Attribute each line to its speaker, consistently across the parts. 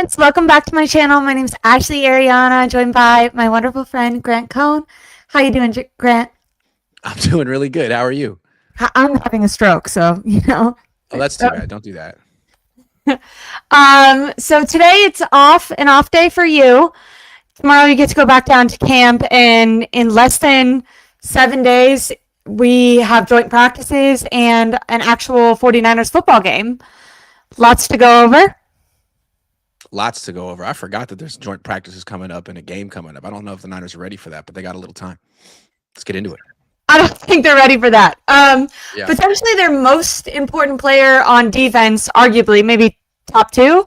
Speaker 1: friends, welcome back to my channel. My name is Ashley Aireonna, joined by my wonderful friend Grant Cohn. How you doing, Grant?
Speaker 2: I'm doing really good. How are you?
Speaker 1: I'm having a stroke, so
Speaker 2: Oh, that's too bad. Don't do that.
Speaker 1: So today it's an off day for you. Tomorrow you get to go back down to camp, and in less than 7 days we have joint practices and an actual 49ers football game. Lots to go over.
Speaker 2: Lots to go over. I forgot that there's joint practices coming up and a game coming up. I don't know if the Niners are ready for that, but they got a little time. Let's get into it.
Speaker 1: I don't think they're ready for that.
Speaker 2: Yeah.
Speaker 1: Potentially their most important player on defense, arguably, maybe top two.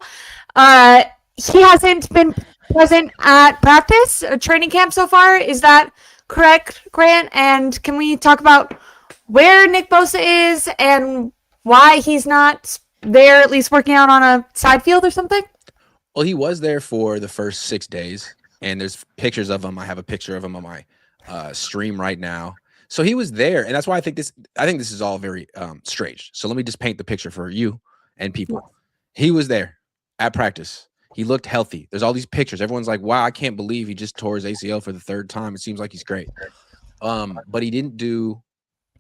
Speaker 1: He hasn't been present at practice or training camp so far. Is that correct, Grant? And can we talk about where Nick Bosa is and why he's not there, at least working out on a side field or something?
Speaker 2: Well, he was there for the first 6 days, and there's pictures of him. I have a picture of him on my stream right now. So he was there, and that's why I think this is all very strange. So let me just paint the picture for you and people. He was there at practice. He looked healthy. There's all these pictures. Everyone's like, wow, I can't believe he just tore his ACL for the 3rd time. It seems like he's great. But he didn't do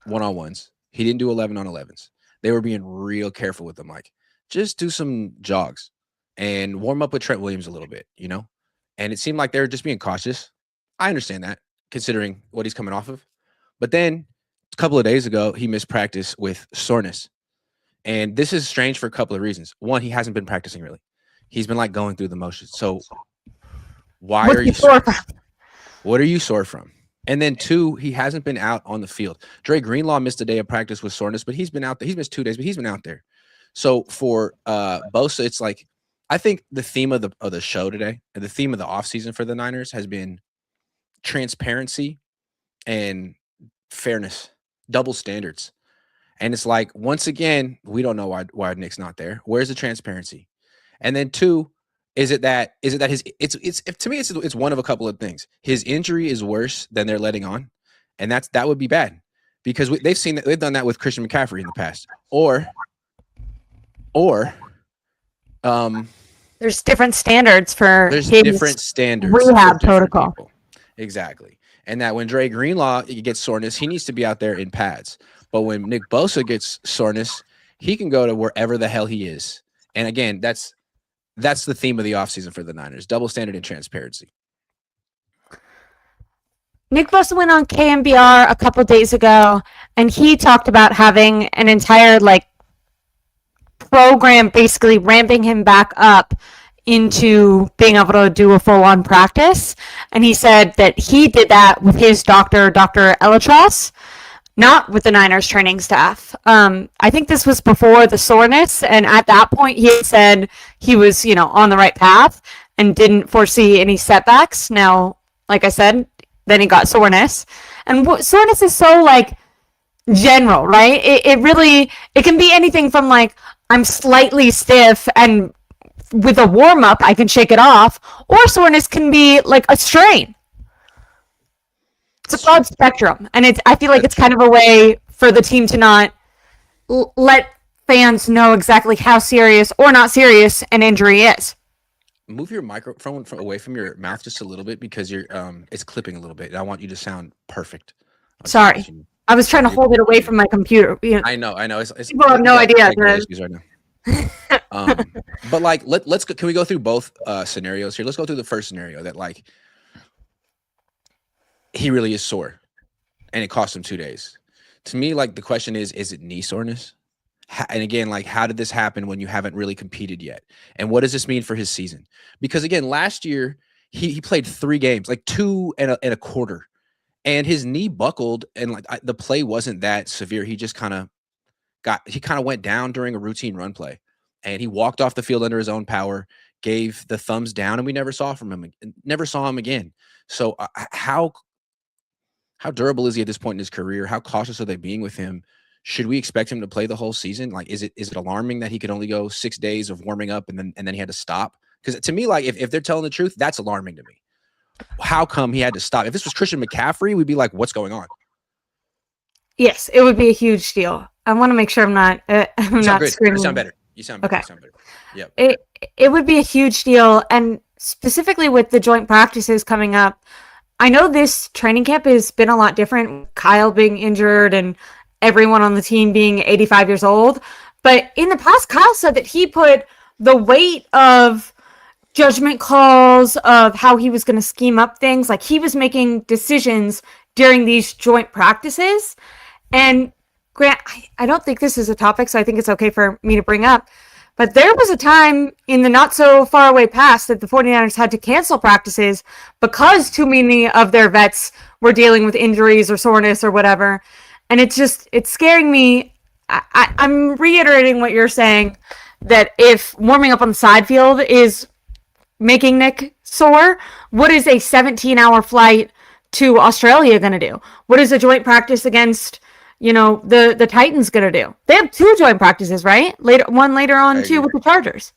Speaker 2: one-on-ones. He didn't do 11-on-11s. They were being real careful with him. Like, just do some jogs and warm up with Trent Williams a little bit, And it seemed like they were just being cautious. I understand that, considering what he's coming off of. But then a couple of days ago, he missed practice with soreness. And this is strange for a couple of reasons. One, he hasn't been practicing really. He's been like going through the motions. So why are you sore from? What are you sore from? And then 2, he hasn't been out on the field. Dre Greenlaw missed a day of practice with soreness, but he's been out there. He's missed 2 days, but he's been out there. So for Bosa, it's like, I think the theme of the show today, and the theme of the offseason for the Niners has been transparency and fairness, double standards. And it's like, once again, we don't know why Nick's not there. Where's the transparency? And then 2, is it that his to me it's one of a couple of things. His injury is worse than they're letting on, and that would be bad because they've done that with Christian McCaffrey in the past, or
Speaker 1: there's different standards for
Speaker 2: rehab
Speaker 1: protocol.
Speaker 2: People. Exactly. And that when Dre Greenlaw gets soreness, he needs to be out there in pads. But when Nick Bosa gets soreness, he can go to wherever the hell he is. And again, that's the theme of the offseason for the Niners, double standard and transparency.
Speaker 1: Nick Bosa went on KMBR a couple days ago, and he talked about having an entire program basically ramping him back up into being able to do a full-on practice. And he said that he did that with his doctor, Dr. Elitros, not with the Niners training staff. I think this was before the soreness, and at that point he said he was, on the right path and didn't foresee any setbacks. Now, like I said, then he got soreness. And soreness is so, general, right? It can be anything from, I'm slightly stiff and with a warm-up I can shake it off, or soreness can be a strain. It's a broad spectrum, and I feel like it's kind of a way for the team to not let fans know exactly how serious or not serious an injury is.
Speaker 2: Move your microphone away from your mouth just a little bit because it's clipping a little bit, and I want you to sound perfect.
Speaker 1: Sorry. I was trying to hold it away from my computer.
Speaker 2: I know.
Speaker 1: People have no idea.
Speaker 2: Issues right now. But let's go, can we go through both scenarios here? Let's go through the first scenario that he really is sore and it cost him 2 days. To me, the question is it knee soreness? And again, how did this happen when you haven't really competed yet? And what does this mean for his season? Because again, last year he played 3 games, 2 and a quarter, and his knee buckled, and the play wasn't that severe. He just kind of went down during a routine run play, and he walked off the field under his own power, gave the thumbs down, and we never saw him again. So how durable is he at this point in his career? How cautious are they being with him? Should we expect him to play the whole season? Is it alarming that he could only go 6 days of warming up and then he had to stop? Because to me, if they're telling the truth, that's alarming to me. How come he had to stop? If this was Christian McCaffrey, we'd be like, what's going on?
Speaker 1: Yes, it would be a huge deal. I want to make sure I'm not
Speaker 2: screaming.
Speaker 1: You
Speaker 2: sound better. You sound better.
Speaker 1: Okay.
Speaker 2: You sound better. Yep.
Speaker 1: it would be a huge deal. And specifically with the joint practices coming up, I know this training camp has been a lot different, Kyle being injured and everyone on the team being 85 years old. But in the past, Kyle said that he put the weight of judgment calls of how he was going to scheme up things, like he was making decisions during these joint practices. And Grant, I don't think this is a topic, so I think it's okay for me to bring up. But there was a time in the not so far away past that the 49ers had to cancel practices because too many of their vets were dealing with injuries or soreness or whatever. And it's scaring me. I'm reiterating what you're saying, that if warming up on the side field is making Nick sore, what is a 17-hour flight to Australia going to do? What is a joint practice against, the Titans going to do? They have two joint practices, right? One later
Speaker 2: I
Speaker 1: on too
Speaker 2: agree.
Speaker 1: with the Chargers.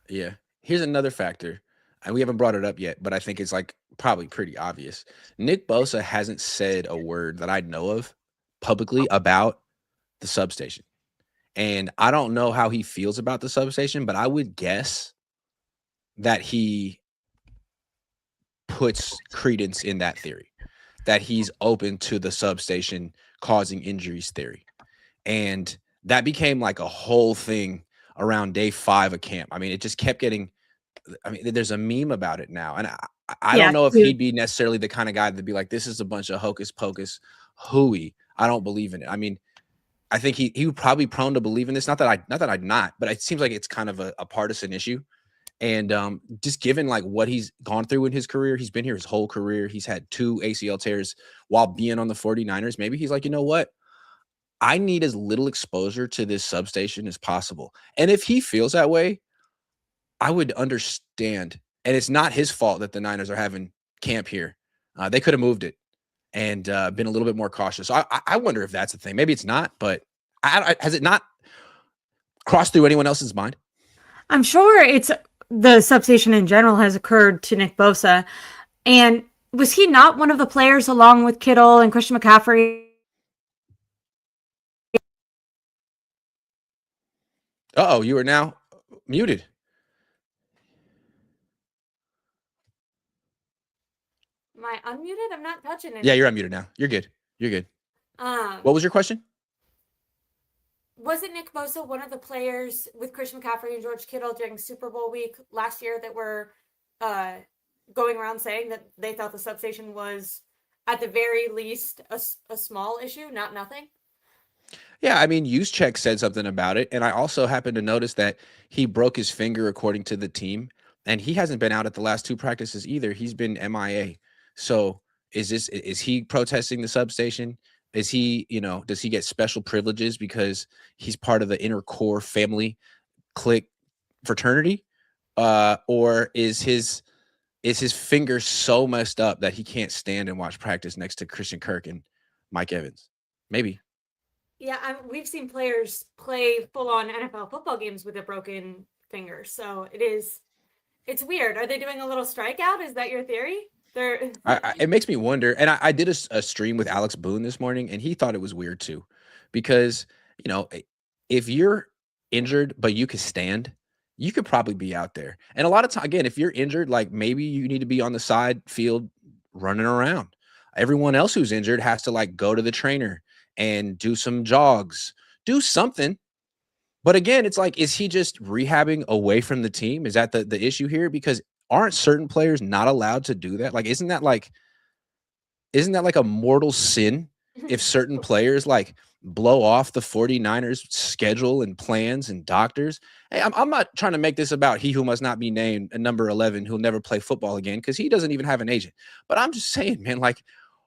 Speaker 2: Yeah. Here's another factor, and we haven't brought it up yet, but I think it's like probably pretty obvious. Nick Bosa hasn't said a word that I know of publicly about the substation. And I don't know how he feels about the substation, but I would guess that he puts credence in that theory, that he's open to the substation causing injuries theory. And that became like a whole thing around day 5 of camp. I mean, it just kept getting, I mean, there's a meme about it now. And I
Speaker 1: Yeah,
Speaker 2: don't know if
Speaker 1: huge.
Speaker 2: he'd be necessarily the kind of guy that'd be like, this is a bunch of hocus pocus hooey. I don't believe in it. I mean, I think he would probably prone to believe in this. Not that I'm not, but it seems like it's kind of a partisan issue. And just given like what he's gone through in his career, he's been here his whole career. He's had 2 ACL tears while being on the 49ers. Maybe he's like, you know what? I need as little exposure to this substation as possible. And if he feels that way, I would understand. And it's not his fault that the Niners are having camp here. They could have moved it and been a little bit more cautious. So I wonder if that's the thing. Maybe it's not, but has it not crossed through anyone else's mind?
Speaker 1: I'm sure it's the substation in general has occurred to Nick Bosa. And was he not one of the players along with Kittle and Christian McCaffrey?
Speaker 2: Uh-oh, you are now muted.
Speaker 1: Am I unmuted? I'm not touching
Speaker 2: Yeah,
Speaker 1: anything.
Speaker 2: you're unmuted now. You're good. You're good.
Speaker 1: Um,
Speaker 2: What was your question?
Speaker 1: wasn't Nick Bosa one of the players with Christian McCaffrey and George Kittle during Super Bowl week last year that were uh, going around saying that they thought the substation was at the very least a small issue, not nothing?
Speaker 2: Yeah, I mean, Juszczyk said something about it, and I also happened to notice that he broke his finger according to the team, and he hasn't been out at the last 2 practices either. He's been MIA. So is he protesting the substation? Is he, does he get special privileges because he's part of the inner core family clique fraternity? Or is his finger so messed up that he can't stand and watch practice next to Christian Kirk and Mike Evans? Maybe.
Speaker 1: Yeah, we've seen players play full on NFL football games with a broken finger, so it's weird. Are they doing a little strikeout? Is that your theory? They're
Speaker 2: It makes me wonder, and I did a stream with Alex Boone this morning, and he thought it was weird too, because if you're injured but you can stand, you could probably be out there. And a lot of time, again, if you're injured, like maybe you need to be on the side field running around. Everyone else who's injured has to like go to the trainer and do some jogs, do something. But again, it's like, is he just rehabbing away from the team? Is that the issue here? Because aren't certain players not allowed to do that? Like, isn't that like a mortal sin if certain players like blow off the 49ers schedule and plans and doctors? Hey, I'm not trying to make this about he who must not be named and number 11 who'll never play football again because he doesn't even have an agent. But I'm just saying, man, like,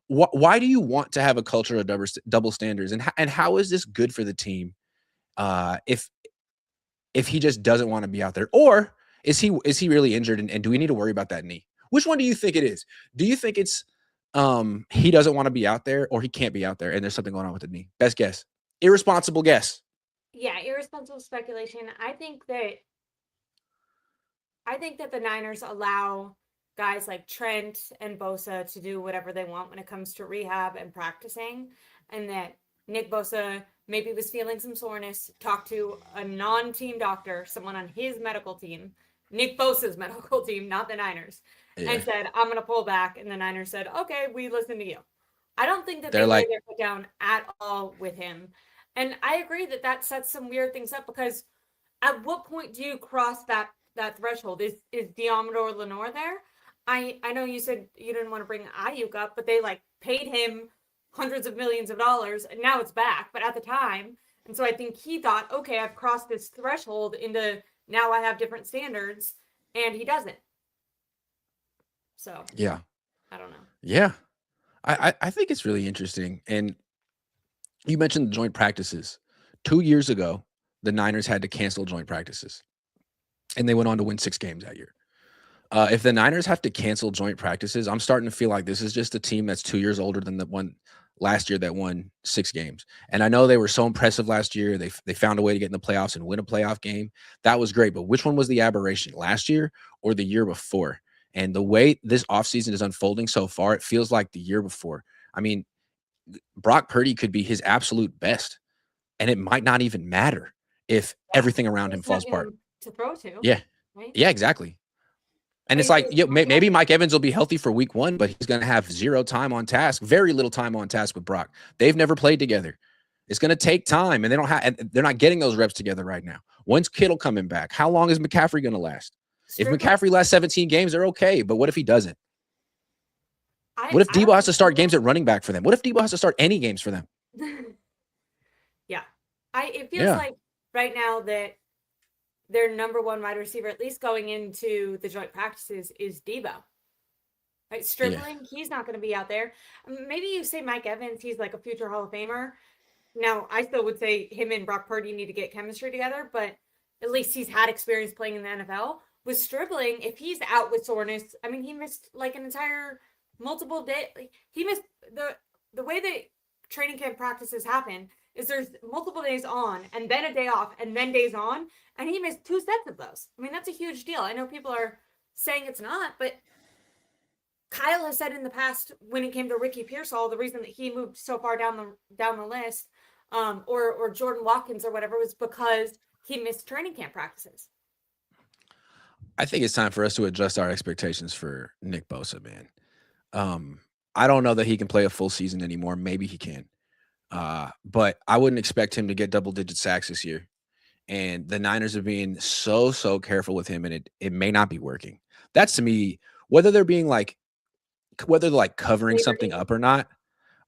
Speaker 2: why do you want to have a culture of double standards? And how is this good for the team if he just doesn't want to be out there? Or is he really injured and do we need to worry about that knee? Which one do you think it is? Do you think it's he doesn't want to be out there or he can't be out there and there's something going on with the knee? Best guess. Irresponsible guess.
Speaker 1: Yeah, irresponsible speculation. I think that the Niners allow guys like Trent and Bosa to do whatever they want when it comes to rehab and practicing, and that Nick Bosa maybe was feeling some soreness, talked to a non-team doctor, someone on his medical team, Nick Bosa's medical team, not the Niners,
Speaker 2: Yeah.
Speaker 1: and said, I'm going to pull back. And the Niners said, okay, we listen to you. I don't think that they
Speaker 2: They're
Speaker 1: laid
Speaker 2: like,
Speaker 1: their foot down at all with him. And I agree that that sets some weird things up because at what point do you cross that threshold? Is Diamador Lenore there? I know you said you didn't want to bring Ayuk up, but they like paid him hundreds of millions of dollars and now it's back. But at the time, and so I think he thought, okay, I've crossed this threshold into now I have different standards, and he doesn't. So
Speaker 2: yeah,
Speaker 1: I don't know.
Speaker 2: yeah. I think it's really interesting. And you mentioned the joint practices. 2 years ago, the Niners had to cancel joint practices, and they went on to win 6 games that year. If the Niners have to cancel joint practices, I'm starting to feel like this is just a team that's 2 years older than the one last year that won 6 games. And I know they were so impressive last year. They found a way to get in the playoffs and win a playoff game. That was great. But which one was the aberration, last year or the year before? And the way this offseason is unfolding so far, it feels like the year before. I mean, Brock Purdy could be his absolute best, and it might not even matter if
Speaker 1: Yeah,
Speaker 2: everything around him
Speaker 1: there's
Speaker 2: falls
Speaker 1: nothing
Speaker 2: apart.
Speaker 1: to throw to,
Speaker 2: Yeah.
Speaker 1: right?
Speaker 2: Yeah, exactly. And
Speaker 1: But
Speaker 2: it's
Speaker 1: you
Speaker 2: like,
Speaker 1: say
Speaker 2: yeah,
Speaker 1: Mike
Speaker 2: maybe
Speaker 1: Evans.
Speaker 2: Mike Evans will be healthy for week 1, but he's going to have zero time on task, very little time on task with Brock. They've never played together. It's going to take time, and they're not getting those reps together right now. When's Kittle coming back? How long is McCaffrey going to last? If
Speaker 1: Strictly,
Speaker 2: McCaffrey lasts 17 games, they're okay. But what if he doesn't?
Speaker 1: I
Speaker 2: What if
Speaker 1: I
Speaker 2: Debo
Speaker 1: don't
Speaker 2: has
Speaker 1: think
Speaker 2: to start games at running back for them? What if Debo has to start any games for them?
Speaker 1: yeah. I It feels
Speaker 2: Yeah.
Speaker 1: like right now that their number one wide receiver, at least going into the joint practices, is Debo. Right?
Speaker 2: Yeah.
Speaker 1: Stripling, he's not going to be out there. Maybe you say Mike Evans, he's like a future Hall of Famer. Now, I still would say him and Brock Purdy need to get chemistry together, but at least he's had experience playing in the NFL. With Stribling, if he's out with soreness, I mean, he missed like an entire multiple day. Like, he missed the way that training camp practices happen is there's multiple days on and then a day off and then days on, and he missed 2 sets of those. I mean, that's a huge deal. I know people are saying it's not, but Kyle has said in the past when it came to Ricky Pearsall, the reason that he moved so far down the list, or Jordan Watkins or whatever, was because he missed training camp practices.
Speaker 2: I think it's time for us to adjust our expectations for Nick Bosa, man. Um, I don't know that he can play a full season anymore. Maybe he can. But I wouldn't expect him to get double-digit sacks this year. And the Niners are being so careful with him, and it may not be working. That's to me, whether they're being like whether they're like covering
Speaker 1: Labor
Speaker 2: something
Speaker 1: Day.
Speaker 2: up or not.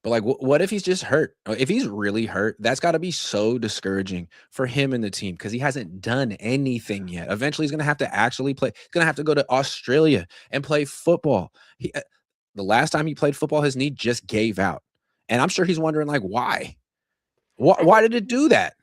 Speaker 2: But like, what if he's just hurt? If he's really hurt, that's got to be so discouraging for him and the team because he hasn't done anything yet. Eventually, he's going to have to actually play. He's going to have to go to Australia and play football. The last time he played football, his knee just gave out, and I'm sure he's wondering like, why? Why,
Speaker 1: I
Speaker 2: why
Speaker 1: think
Speaker 2: did it do that?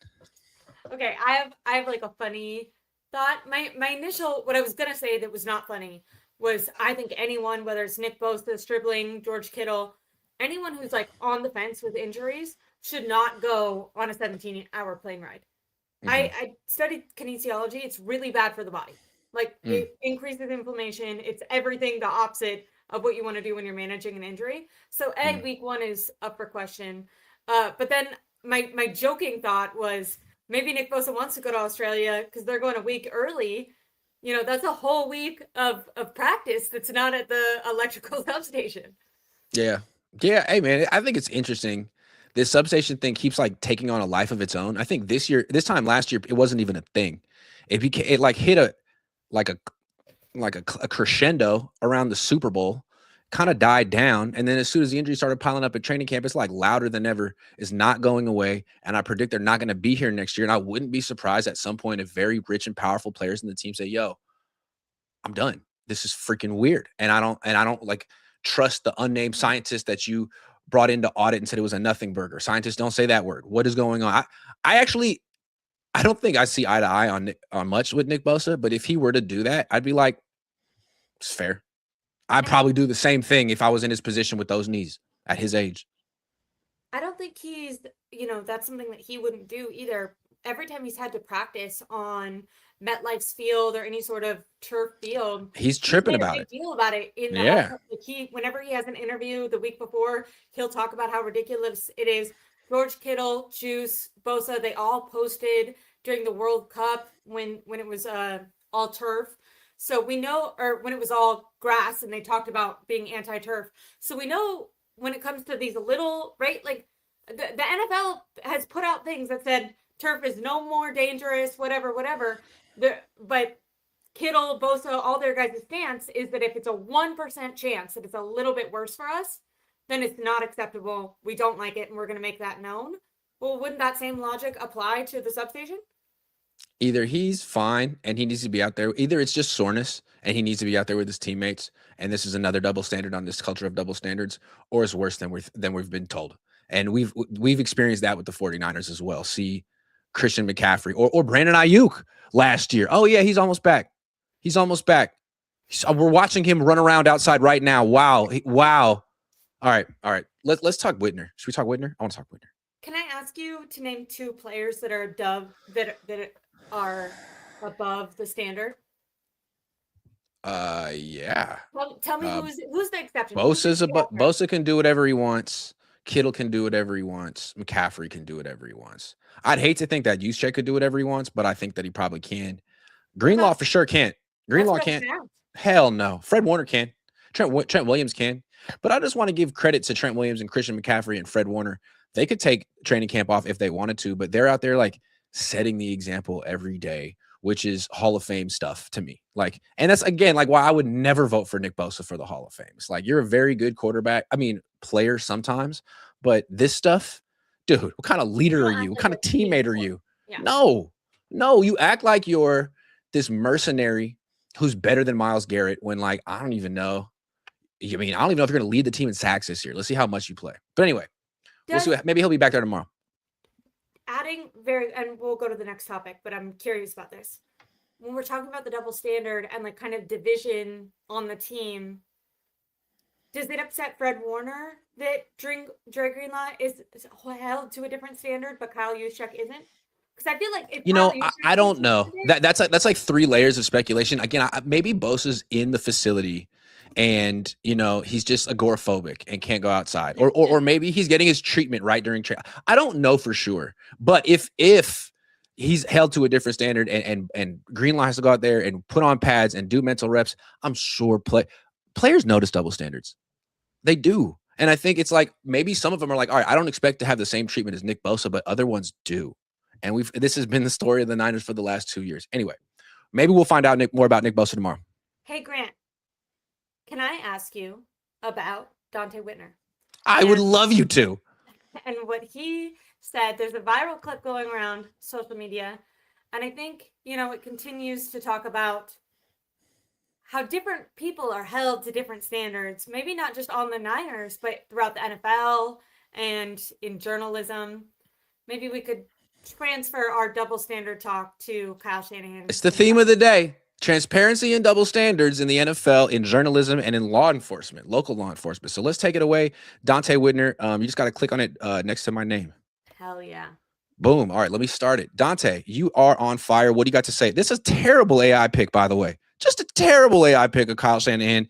Speaker 1: okay. I have like a funny thought. My initial what I was gonna say that was not funny was I think anyone, whether it's Nick Bosa, Stribling, George Kittle, anyone who's like on the fence with injuries should not go on a 17-hour plane ride.
Speaker 2: Hmm.
Speaker 1: I studied kinesiology. It's really bad for the body. Like
Speaker 2: Mm,
Speaker 1: it increases inflammation. It's everything the opposite of what you want to do when you're managing an injury. So
Speaker 2: mm.
Speaker 1: week one is up for question. But then my joking thought was maybe Nick Bosa wants to go to Australia because they're going a week early. You know, that's a whole week of practice that's not at the electrical substation.
Speaker 2: Yeah, yeah. Hey, man, I think it's interesting. This substation thing keeps like taking on a life of its own. I think this time last year, it wasn't even a thing. It like hit like a a crescendo around the Super Bowl, kind of died down, and then as soon as the injuries started piling up at training camp, it's like louder than ever. Is not going away, and I predict they're not going to be here next year. And I wouldn't be surprised at some point if very rich and powerful players in the team say, "Yo, I'm done. This is freaking weird," and I don't like trust the unnamed scientist that you brought in to audit and said it was a nothing burger. Scientists don't say that word. What is going on? I actually I don't think I see eye to eye on much with Nick Bosa, but if he were to do that, I'd be like, it's fair. I'd
Speaker 1: And I
Speaker 2: probably do the same thing if I was in his position with those knees at his age.
Speaker 1: I don't think he's, that's something that he wouldn't do either. Every time he's had to practice on MetLife's field or any sort of turf field,
Speaker 2: He's
Speaker 1: he's
Speaker 2: tripping
Speaker 1: made a
Speaker 2: about
Speaker 1: big
Speaker 2: it.
Speaker 1: deal about it in the
Speaker 2: Yeah.
Speaker 1: off. Like whenever he has an interview the week before, he'll talk about how ridiculous it is. George Kittle, Juice, Bosa, they all posted during the World Cup when it was all turf. So we know, or when it was all grass and they talked about being anti-turf. So we know when it comes to these little, right? Like the NFL has put out things that said turf is no more dangerous, whatever. But Kittle, Bosa, all their guys' stance is that if it's a 1% chance that it's a little bit worse for us, then it's not acceptable. We don't like it and we're going to make that known. Well, wouldn't that same logic apply to the substation?
Speaker 2: Either he's fine and he needs to be out there, either it's just soreness and he needs to be out there with his teammates, and this is another double standard on this culture of double standards, or it's worse than we've been told. And we've experienced that with the 49ers as well. See Christian McCaffrey or Brandon Ayuk last year. Oh yeah, he's almost back. He's almost back. We're watching him run around outside right now. Wow. Wow. All right. Let's talk Whitner. Should we talk Whitner? I want to talk Whitner.
Speaker 1: Can I ask you to name 2 players that are that are above the standard?
Speaker 2: Yeah.
Speaker 1: Tell me who's the exception?
Speaker 2: Bosa can do whatever he wants. Kittle can do whatever he wants. McCaffrey can do whatever he wants. I'd hate to think that Juszczyk could do whatever he wants, but I think that he probably can. Greenlaw for sure can't. Greenlaw can't. Hell no. Fred Warner can. Trent Williams can. But I just want to give credit to Trent Williams and Christian McCaffrey and Fred Warner. They could take training camp off if they wanted to, but they're out there like setting the example every day, which is Hall of Fame stuff to me. Like, and that's again like why I would never vote for Nick Bosa for the Hall of Fame. It's like, you're a very good quarterback. I mean, player sometimes, but this stuff, dude, what kind of leader are you? What kind of teammate are you? Yeah. No, you act like you're this mercenary who's better than Myles Garrett when, like, I don't even know. I mean, I don't even know if you're going to lead the team in sacks this year. Let's see how much you play. But anyway, we'll see. Maybe he'll be back there tomorrow.
Speaker 1: And we'll go to the next topic, but I'm curious about this. When we're talking about the double standard and like kind of division on the team, does it upset Fred Warner that Dre Greenlaw is held to a different standard, but Kyle Juszczyk isn't? Because I feel like
Speaker 2: I don't know. That's like 3 layers of speculation. Again, maybe Bosa's in the facility, and he's just agoraphobic and can't go outside, or maybe he's getting his treatment right during training. I don't know for sure, but if he's held to a different standard and Greenlaw has to go out there and put on pads and do mental reps, I'm sure players notice double standards. They do. And I think it's like maybe some of them are like, all right, I don't expect to have the same treatment as Nick Bosa, but other ones do. And this has been the story of the Niners for the last 2 years. Anyway, maybe we'll find out more about Nick Bosa tomorrow.
Speaker 1: Hey, Grant, can I ask you about Dante Whitner?
Speaker 2: I would love you to.
Speaker 1: And what he said, there's a viral clip going around social media, and I think, it continues to talk about how different people are held to different standards, maybe not just on the Niners, but throughout the NFL and in journalism. Maybe we could transfer our double standard talk to Kyle Shanahan.
Speaker 2: It's the theme of the day. Transparency and double standards in the NFL, in journalism, and in law enforcement, local law enforcement. So let's take it away. Dante Whitner, you just got to click on it next to my name.
Speaker 1: Hell yeah.
Speaker 2: Boom. All right, let me start it. Dante, you are on fire. What do you got to say? This is a terrible AI pick, by the way. Just a terrible AI pick of Kyle Shanahan.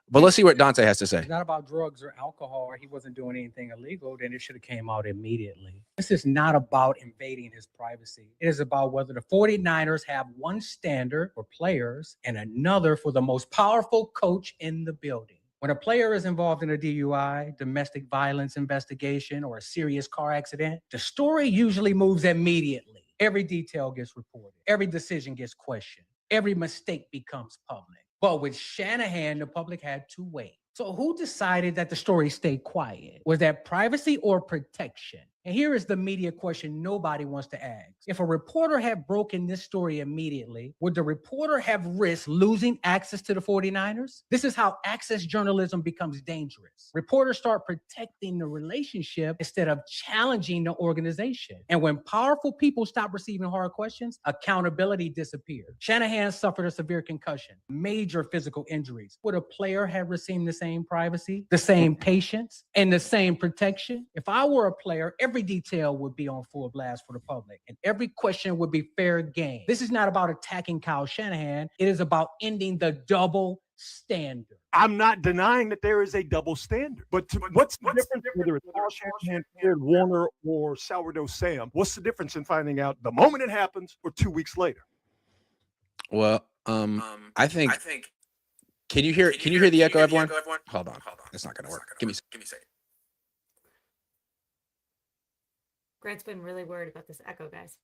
Speaker 2: But let's see what Dante has to say.
Speaker 3: It's not about drugs or alcohol, or he wasn't doing anything illegal. Then it should have came out immediately. This is not about invading his privacy. It is about whether the 49ers have one standard for players and another for the most powerful coach in the building. When a player is involved in a DUI, domestic violence investigation, or a serious car accident, the story usually moves immediately. Every detail gets reported. Every decision gets questioned. Every mistake becomes public. But with Shanahan, the public had to wait. So who decided that the story stayed quiet? Was that privacy or protection? And here is the media question nobody wants to ask. If a reporter had broken this story immediately, would the reporter have risked losing access to the 49ers? This is how access journalism becomes dangerous. Reporters start protecting the relationship instead of challenging the organization. And when powerful people stop receiving hard questions, accountability disappears. Shanahan suffered a severe concussion, major physical injuries. Would a player have received the same privacy, the same patience, and the same protection? If I were a player, every detail would be on full blast for the public, and every question would be fair game. This is not about attacking Kyle Shanahan. It is about ending the double standard.
Speaker 4: I'm not denying that there is a double standard, but what's the difference whether it's Kyle Shanahan, Fred Warner, or Sourdough Sam? What's the difference in finding out the moment it happens or 2 weeks later?
Speaker 2: Well, I think. Can you hear the echo, everyone? Hold on. It's not gonna work. Give me a second.
Speaker 1: Grant's been really worried about this echo, guys.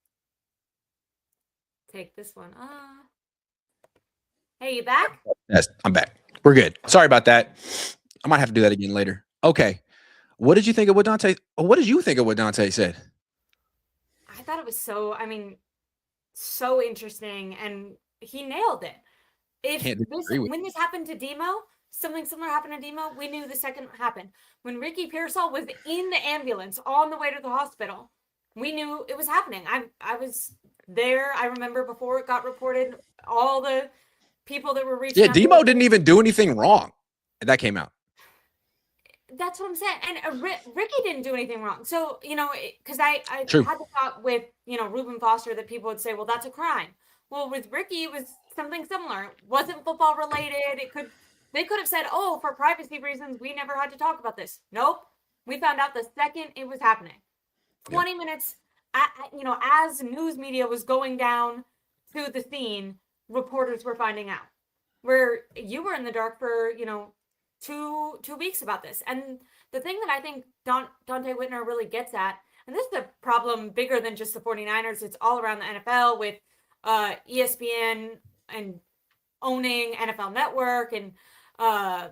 Speaker 1: Take this one. Hey, you back?
Speaker 2: Yes, I'm back. We're good. Sorry about that. I might have to do that again later. Okay. What did you think of what Dante? What did you think of what Dante said?
Speaker 1: I thought it was so interesting, and he nailed it. When this happened to Demo, something similar happened to Demo, we knew the second it happened. When Ricky Pearsall was in the ambulance on the way to the hospital, we knew it was happening. I was there. I remember before it got reported, all the people that were reaching out.
Speaker 2: Yeah, Demo didn't even do anything wrong. That came out.
Speaker 1: That's what I'm saying. And Ricky didn't do anything wrong. So, because I had
Speaker 2: True.
Speaker 1: the thought with, Reuben Foster that people would say, well, that's a crime. Well, with Ricky, it was something similar. It wasn't football related. They could have said, oh, for privacy reasons, we never had to talk about this. Nope. We found out the second it was happening. 20 minutes, as news media was going down to the scene, reporters were finding out. Where you were in the dark for, 2 weeks about this. And the thing that I think Dante Whitner really gets at, and this is a problem bigger than just the 49ers, it's all around the NFL with ESPN and owning NFL Network and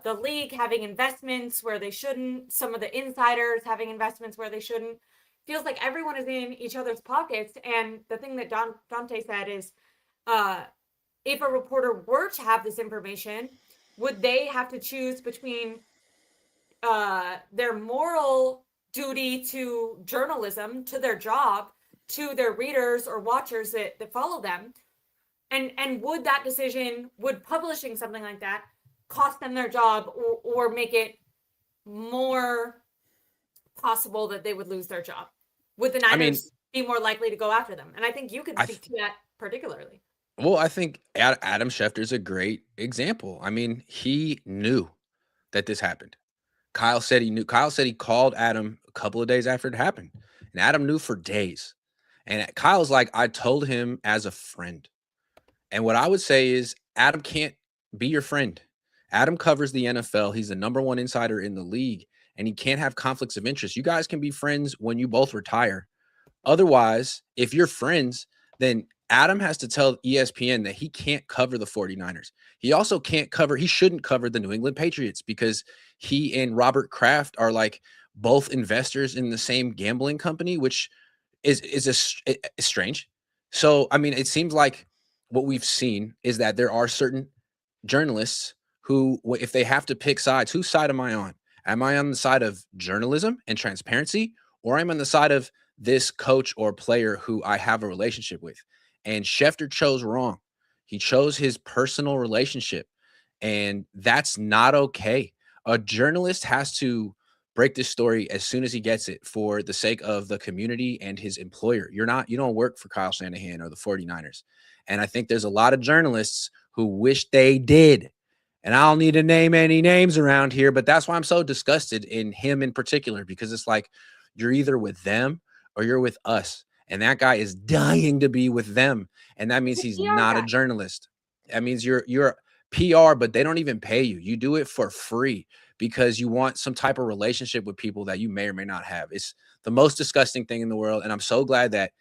Speaker 1: the league having investments where they shouldn't, some of the insiders having investments where they shouldn't. Feels like everyone is in each other's pockets. And the thing that Dante said is, if a reporter were to have this information, would they have to choose between their moral duty to journalism, to their job, to their readers or watchers that follow them? And would that decision, would publishing something like that cost them their job or make it more possible that they would lose their job? Would the Niners be more likely to go after them? And I think you could speak to that particularly.
Speaker 2: Well, I think Adam Schefter is a great example. I mean, he knew that this happened. Kyle said he knew. Kyle said he called Adam a couple of days after it happened. And Adam knew for days. And Kyle's like, I told him as a friend. And what I would say is Adam can't be your friend. Adam covers the NFL. He's the number one insider in the league. And he can't have conflicts of interest. You guys can be friends when you both retire. Otherwise, if you're friends, then Adam has to tell ESPN that he can't cover the 49ers. He also he shouldn't cover the New England Patriots because he and Robert Kraft are like both investors in the same gambling company, which is strange. So, I mean, it seems like what we've seen is that there are certain journalists who, if they have to pick sides, whose side am I on? Am I on the side of journalism and transparency, or am I on the side of this coach or player who I have a relationship with? And Schefter chose wrong. He chose his personal relationship, and that's not okay. A journalist has to break this story as soon as he gets it for the sake of the community and his employer. You don't work for Kyle Shanahan or the 49ers. And I think there's a lot of journalists who wish they did. And I don't need to name any names around here, but that's why I'm so disgusted in him in particular, because it's like you're either with them or you're with us. And that guy is dying to be with them. And that means he's not a journalist. That means you're PR, but they don't even pay you. You do it for free because you want some type of relationship with people that you may or may not have. It's the most disgusting thing in the world. And I'm so glad that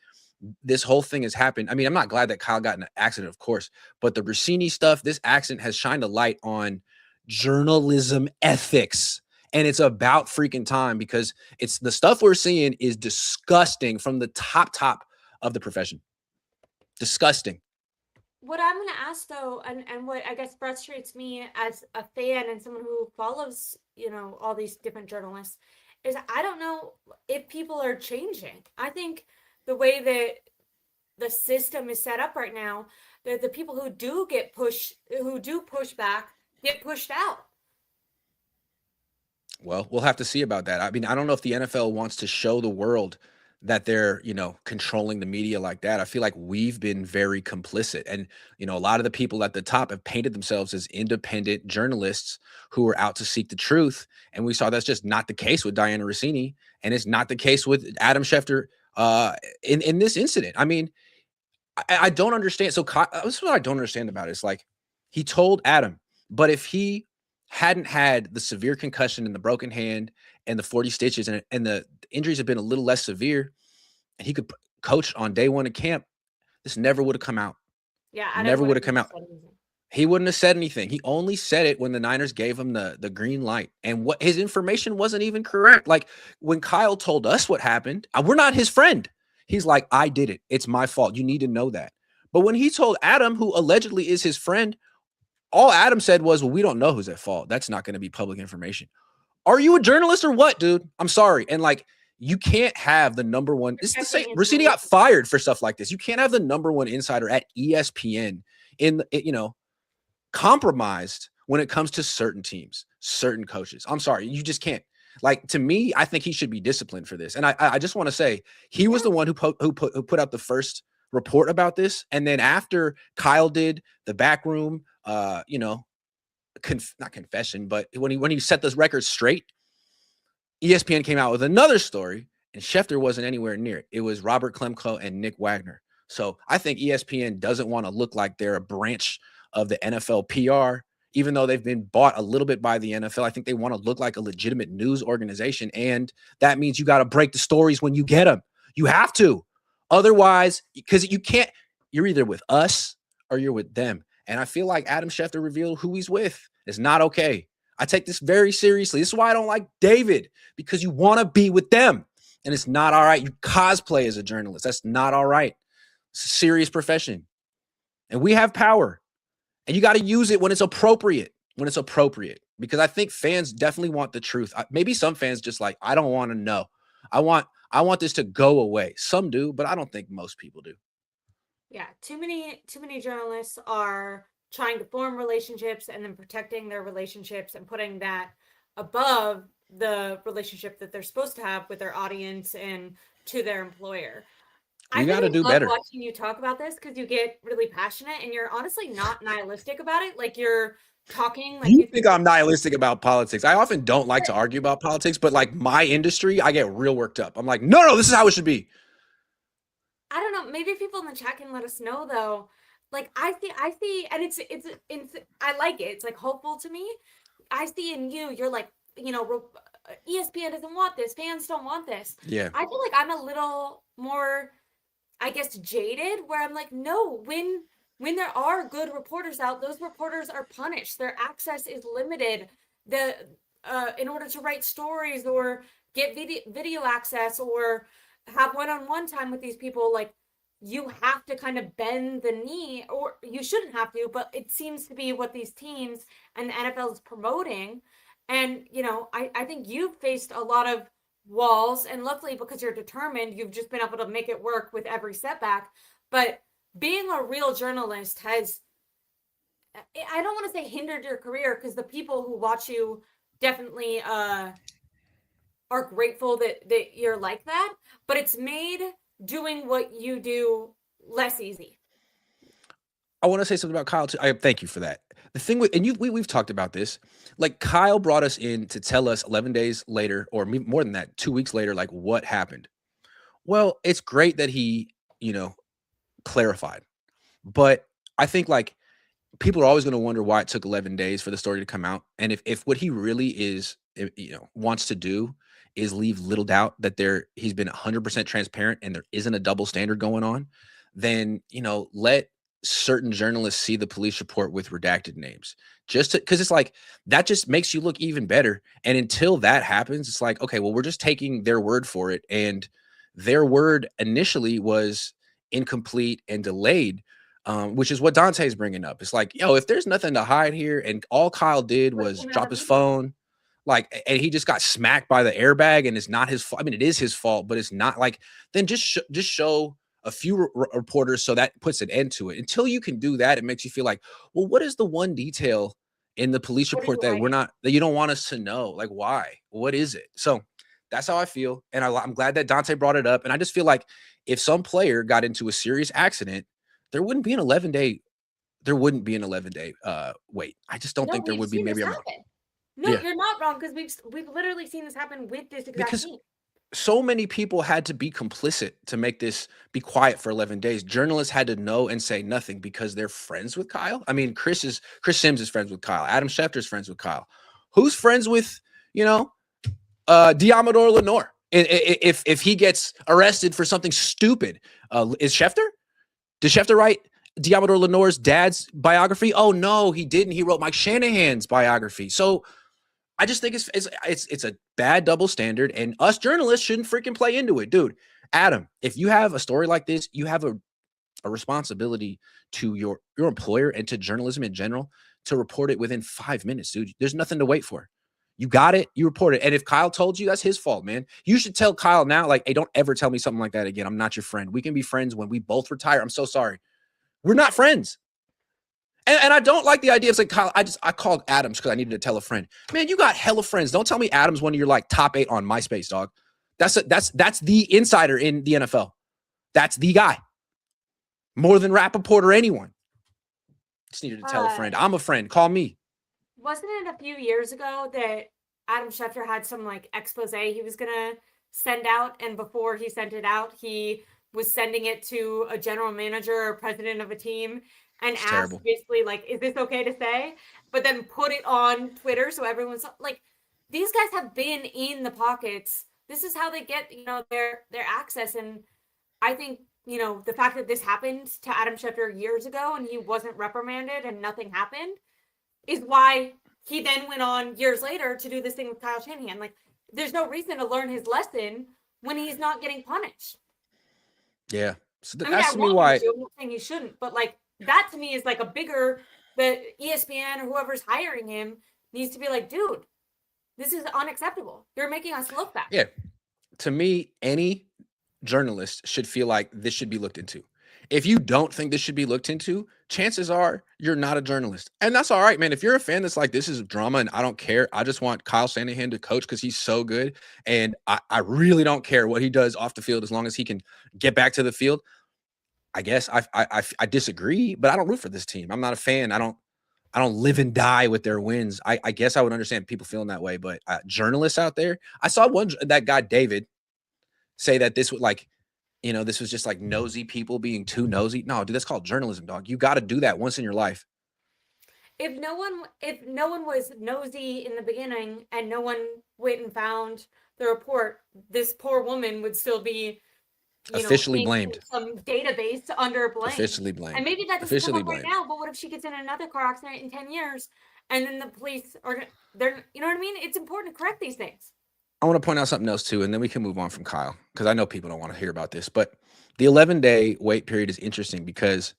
Speaker 2: this whole thing has happened. I mean, I'm not glad that Kyle got in an accident, of course, but the Rossini stuff, this accident has shined a light on journalism ethics. And it's about freaking time, because it's the stuff we're seeing is disgusting from the top of the profession. Disgusting.
Speaker 1: What I'm going to ask though, and what I guess frustrates me as a fan and someone who follows, all these different journalists, is I don't know if people are changing. I think the way that the system is set up right now, the people who do push back, get pushed out.
Speaker 2: Well, we'll have to see about that. I mean, I don't know if the NFL wants to show the world that they're, controlling the media like that. I feel like we've been very complicit. And, a lot of the people at the top have painted themselves as independent journalists who are out to seek the truth. And we saw that's just not the case with Diana Rossini. And it's not the case with Adam Schefter in this incident. I mean, I don't understand. So this is what I don't understand about it. It's like he told Adam, but if he hadn't had the severe concussion and the broken hand and the 40 stitches and the injuries have been a little less severe, and he could coach on day one of camp, this never would have come out.
Speaker 1: Yeah,
Speaker 2: never would have come out. He wouldn't have said anything. He only said it when the Niners gave him the green light, and what his information wasn't even correct. Like when Kyle told us what happened, we're not his friend. He's like, I did it. It's my fault. You need to know that. But when he told Adam, who allegedly is his friend, all Adam said was, well, we don't know who's at fault. That's not going to be public information. Are you a journalist or what, dude? I'm sorry. And like, you can't have the number one. It's the same. Rossini got fired for stuff like this. You can't have the number one insider at ESPN compromised when it comes to certain teams, certain coaches. I'm sorry. You just can't. Like, to me, I think he should be disciplined for this. And I just want to say he was the one who put out the first report about this. And then after Kyle did the back room, not confession, but when he set those records straight, ESPN came out with another story, and Schefter wasn't anywhere near it. It was Robert Klemko and Nick Wagner. So I think ESPN doesn't want to look like they're a branch of the NFL PR, even though they've been bought a little bit by the NFL. I think they want to look like a legitimate news organization, and that means you got to break the stories when you get them. You have to. Otherwise, because you can't, you're either with us or you're with them. And I feel like Adam Schefter revealed who he's with. It's not okay. I take this very seriously. This is why I don't like David, because you want to be with them, and it's not all right. You cosplay as a journalist. That's not all right. It's a serious profession, and we have power. And you got to use it when it's appropriate, because I think fans definitely want the truth. Maybe some fans just like, I don't want to know. I want this to go away. Some do, but I don't think most people do.
Speaker 1: Yeah, too many journalists are trying to form relationships and then protecting their relationships and putting that above the relationship that they're supposed to have with their audience and to their employer.
Speaker 2: You got to do better.
Speaker 1: Watching you talk about this because you get really passionate and you're honestly not nihilistic about it. Like you're talking like
Speaker 2: you think I'm nihilistic about politics. I often don't like to argue about politics, but like my industry, I get real worked up. I'm like, no, this is how it should be.
Speaker 1: I don't know. Maybe people in the chat can let us know though. Like I see, and it's I like it. It's like hopeful to me. I see in you, you're like, ESPN doesn't want this. Fans don't want this.
Speaker 2: Yeah.
Speaker 1: I feel like I'm a little more, I guess, jaded, where I'm like, no, when there are good reporters out, those reporters are punished. Their access is limited. In order to write stories or get video access or have one-on-one time with these people, like you have to kind of bend the knee, or you shouldn't have to, but it seems to be what these teams and the NFL is promoting. And, I think you've faced a lot of walls, and luckily because you're determined, you've just been able to make it work with every setback. But being a real journalist has, I don't want to say hindered your career, because the people who watch you definitely are grateful that you're like that, but it's made doing what you do less easy.
Speaker 2: I want to say something about Kyle too. I thank you for that. The thing with, and we've talked about this, like Kyle brought us in to tell us 11 days later, or more than that, 2 weeks later, like what happened. Well, it's great that he, clarified, but I think like people are always going to wonder why it took 11 days for the story to come out. And if what he really is, wants to do is leave little doubt that he's been 100% transparent and there isn't a double standard going on, then, let certain journalists see the police report with redacted names, just because it's like that just makes you look even better. And until that happens, it's like, okay, well, we're just taking their word for it, and their word initially was incomplete and delayed, which is what Dante's bringing up. It's like, if there's nothing to hide here, and all Kyle did was drop his phone, and he just got smacked by the airbag, and it's not his fault. I mean, it is his fault, but it's not like, then just show a few reporters, so that puts an end to it. Until you can do that, it makes you feel like, well, what is the one detail in the police report that you don't want us to know? Like, why? What is it? So that's how I feel. And I'm glad that Dante brought it up. And I just feel like if some player got into a serious accident, there wouldn't be an 11-day wait. I just don't think there would be. Maybe I'm wrong.
Speaker 1: No, You're not wrong, because we've literally seen this happen with this exact team.
Speaker 2: so many people had to be complicit to make this be quiet for 11 days. Journalists had to know and say nothing because they're friends with Kyle. I mean, Chris Sims is friends with Kyle. Adam Schefter is friends with Kyle. Who's friends with, Diamador Lenore? If he gets arrested for something stupid, is Schefter? Did Schefter write Diamador Lenore's dad's biography? Oh no, he didn't. He wrote Mike Shanahan's biography. So I just think it's a bad double standard, and us journalists shouldn't freaking play into it, dude. Adam, if you have a story like this, you have a responsibility to your employer and to journalism in general to report it within 5 minutes, dude. There's nothing to wait for. You got it, you report it. And if Kyle told you, that's his fault, man. You should tell Kyle now, like, hey, don't ever tell me something like that again. I'm not your friend. We can be friends when we both retire. I'm so sorry. We're not friends. And I don't like the idea of like, Kyle, I called Adams because I needed to tell a friend. Man, you got hella friends. Don't tell me Adams one of your like top 8 on MySpace, dog. That's the insider in the NFL. That's the guy. More than Rappaport or anyone. Just needed to tell a friend. I'm a friend. Call me.
Speaker 1: Wasn't it a few years ago that Adam Schefter had some like expose he was gonna send out, and before he sent it out, he was sending it to a general manager or president of a team and asked basically like, is this okay to say? But then put it on Twitter so everyone's like, these guys have been in the pockets. This is how they get, their access. And I think, the fact that this happened to Adam Schefter years ago and he wasn't reprimanded and nothing happened is why he then went on years later to do this thing with Kyle Shanahan. Like, there's no reason to learn his lesson when he's not getting punished.
Speaker 2: Yeah. So that's to me why.
Speaker 1: I'm not saying he shouldn't, but like that to me is like a bigger, the ESPN or whoever's hiring him needs to be like, dude, this is unacceptable. You're making us look bad.
Speaker 2: Yeah. To me, any journalist should feel like this should be looked into. If you don't think this should be looked into, chances are you're not a journalist. And that's all right, man. If you're a fan that's like, this is drama and I don't care, I just want Kyle Shanahan to coach because he's so good. And I really don't care what he does off the field as long as he can get back to the field. I guess I disagree, but I don't root for this team. I'm not a fan. I don't live and die with their wins. I guess I would understand people feeling that way, but journalists out there, I saw that guy, David, say that this would like, this was just like nosy people being too nosy. No, dude, that's called journalism, dog. You got to do that once in your life.
Speaker 1: If no one was nosy in the beginning and no one went and found the report, this poor woman would still be
Speaker 2: officially blamed.
Speaker 1: Some database under blame.
Speaker 2: Officially blamed.
Speaker 1: And maybe that doesn't come up right now, but what if she gets in another car accident in 10 years and then the police they're, you know what I mean? It's important to correct these things.
Speaker 2: I want to point out something else too, and then we can move on from Kyle because I know people don't want to hear about this, but the 11-day wait period is interesting because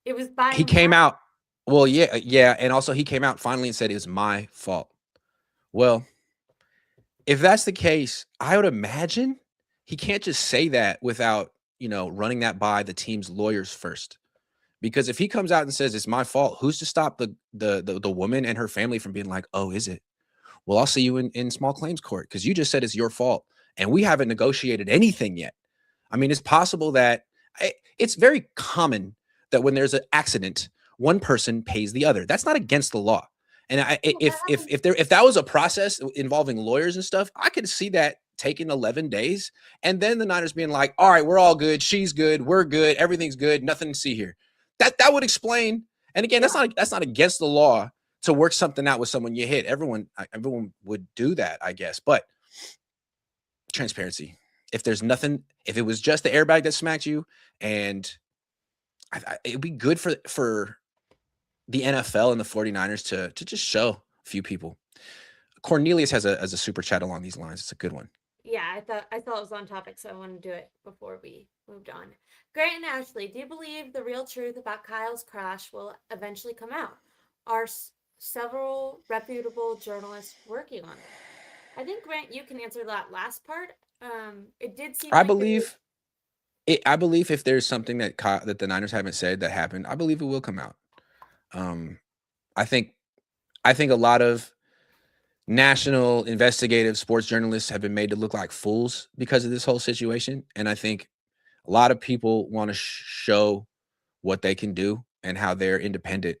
Speaker 1: it was by
Speaker 2: he came out. Well, yeah, and also he came out finally and said it was my fault. Well, if that's the case, I would imagine he can't just say that without, running that by the team's lawyers first. Because if he comes out and says it's my fault, who's to stop the woman and her family from being like, oh, is it? Well, I'll see you in small claims court because you just said it's your fault and we haven't negotiated anything yet. I mean, it's possible that it's very common that when there's an accident, one person pays the other. That's not against the law. And if that was a process involving lawyers and stuff, I could see that taking 11 days and then the Niners being like, all right, we're all good. She's good. We're good. Everything's good. Nothing to see here. That would explain. And again, that's not against the law to work something out with someone you hit. Everyone would do that, I guess. But transparency. If there's nothing, if it was just the airbag that smacked you, and it'd be good for the NFL and the 49ers to just show a few people. Cornelius has a super chat along these lines. It's a good one.
Speaker 1: Yeah, I thought it was on topic, so I wanted to do it before we moved on. Grant and Ashley, do you believe the real truth about Kyle's crash will eventually come out? Are several reputable journalists working on it? I think, Grant, you can answer that last part. It did seem
Speaker 2: I believe if there's something that the Niners haven't said that happened, I believe it will come out. I think a lot of national investigative sports journalists have been made to look like fools because of this whole situation. And I think a lot of people want to show what they can do and how they're independent.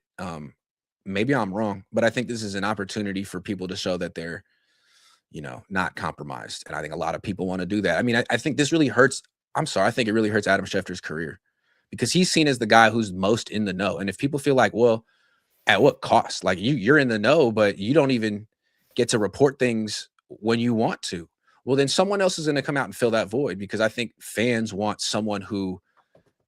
Speaker 2: Maybe I'm wrong, but I think this is an opportunity for people to show that they're, not compromised. And I think a lot of people want to do that. I mean, I think this really hurts. I'm sorry. I think it really hurts Adam Schefter's career because he's seen as the guy who's most in the know. And if people feel like, well, at what cost? Like you're in the know, but you don't even get to report things when you want to. Well, then someone else is going to come out and fill that void because I think fans want someone who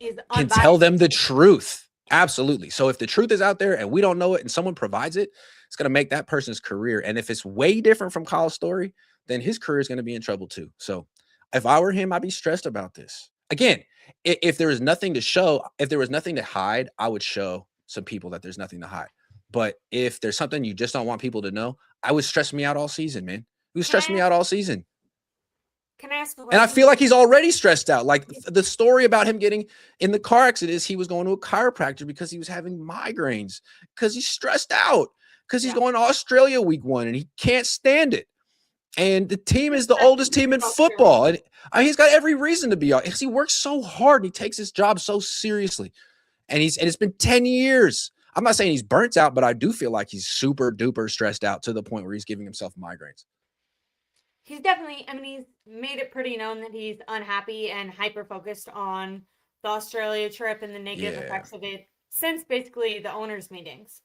Speaker 2: can tell them the truth. Absolutely. So if the truth is out there and we don't know it and someone provides it, it's going to make that person's career. And if it's way different from Kyle's story, then his career is going to be in trouble too. So if I were him, I'd be stressed about this. Again, if there was nothing to show, if there was nothing to hide, I would show some people that there's nothing to hide. But if there's something you just don't want people to know, I would stress me out all season, man. It would stress me out all season.
Speaker 1: Can I ask a question?
Speaker 2: And I feel like he's already stressed out. Like the story about him getting in the car accident is he was going to a chiropractor because he was having migraines, because he's stressed out, because he's going to Australia week 1 and he can't stand it. And the team is the oldest team in football. And he's got every reason to be out because he works so hard and he takes his job so seriously. And it's been 10 years. I'm not saying he's burnt out, but I do feel like he's super duper stressed out to the point where he's giving himself migraines.
Speaker 1: He's definitely, I mean, he's made it pretty known that he's unhappy and hyper-focused on the Australia trip and the negative effects of it since basically the owners' meetings.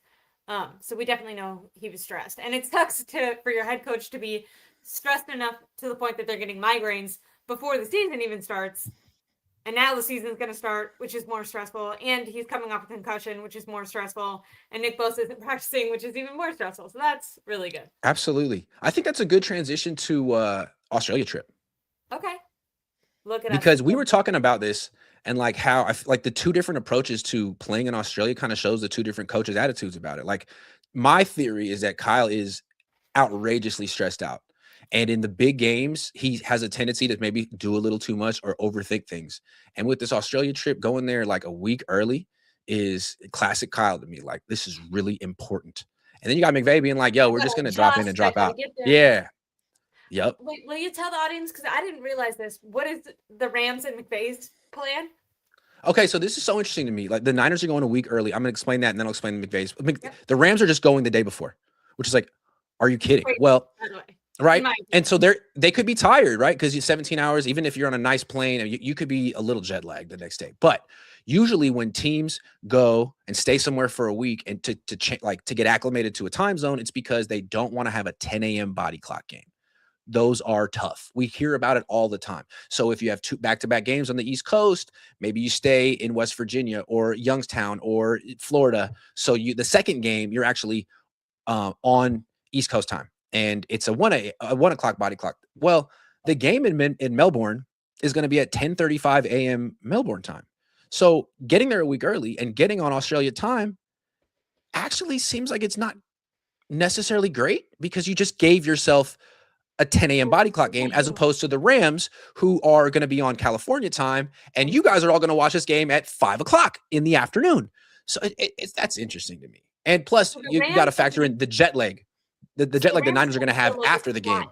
Speaker 1: So we definitely know he was stressed. And it sucks for your head coach to be stressed enough to the point that they're getting migraines before the season even starts. And now the season's going to start, which is more stressful. And he's coming off a concussion, which is more stressful. And Nick Bosa isn't practicing, which is even more stressful. So that's really good.
Speaker 2: Absolutely. I think that's a good transition to Australia trip.
Speaker 1: Okay. Look at
Speaker 2: because we were talking about this and like how like the two different approaches to playing in Australia kind of shows the two different coaches' attitudes about it. Like my theory is that Kyle is outrageously stressed out. And in the big games, he has a tendency to maybe do a little too much or overthink things. And with this Australia trip, going there like a week early is classic Kyle to me. Like, this is really important. And then you got McVay being like, yo, we're just going to drop in and drop out. Yeah. Yep.
Speaker 1: Wait, will you tell the audience? Because I didn't realize this. What is the Rams and McVay's plan?
Speaker 2: Okay, so this is so interesting to me. Like the Niners are going a week early. I'm going to explain that, and then I'll explain the McVay's. The Rams are just going the day before, which is like, are you kidding?
Speaker 1: Wait,
Speaker 2: well, right.
Speaker 1: My
Speaker 2: And so they could be tired, right? Because you 17 hours, even if you're on a nice plane, and you could be a little jet lagged the next day. But usually when teams go and stay somewhere for a week and to get acclimated to a time zone, it's because they don't want to have a 10 a.m. body clock game. Those are tough. We hear about it all the time. So if you have two back-to-back games on the East Coast, maybe you stay in West Virginia or Youngstown or Florida. So the second game, you're actually on East Coast time, and it's a 1 o'clock body clock. Well, the game in Melbourne is going to be at 10:35 a.m. Melbourne time. So getting there a week early and getting on Australia time actually seems like it's not necessarily great because you just gave yourself a 10 a.m. body clock game as opposed to the Rams, who are going to be on California time, and you guys are all going to watch this game at 5 o'clock in the afternoon. So that's interesting to me. And plus, you got to factor in the jet lag, the jet lag the Niners are going to have after the game.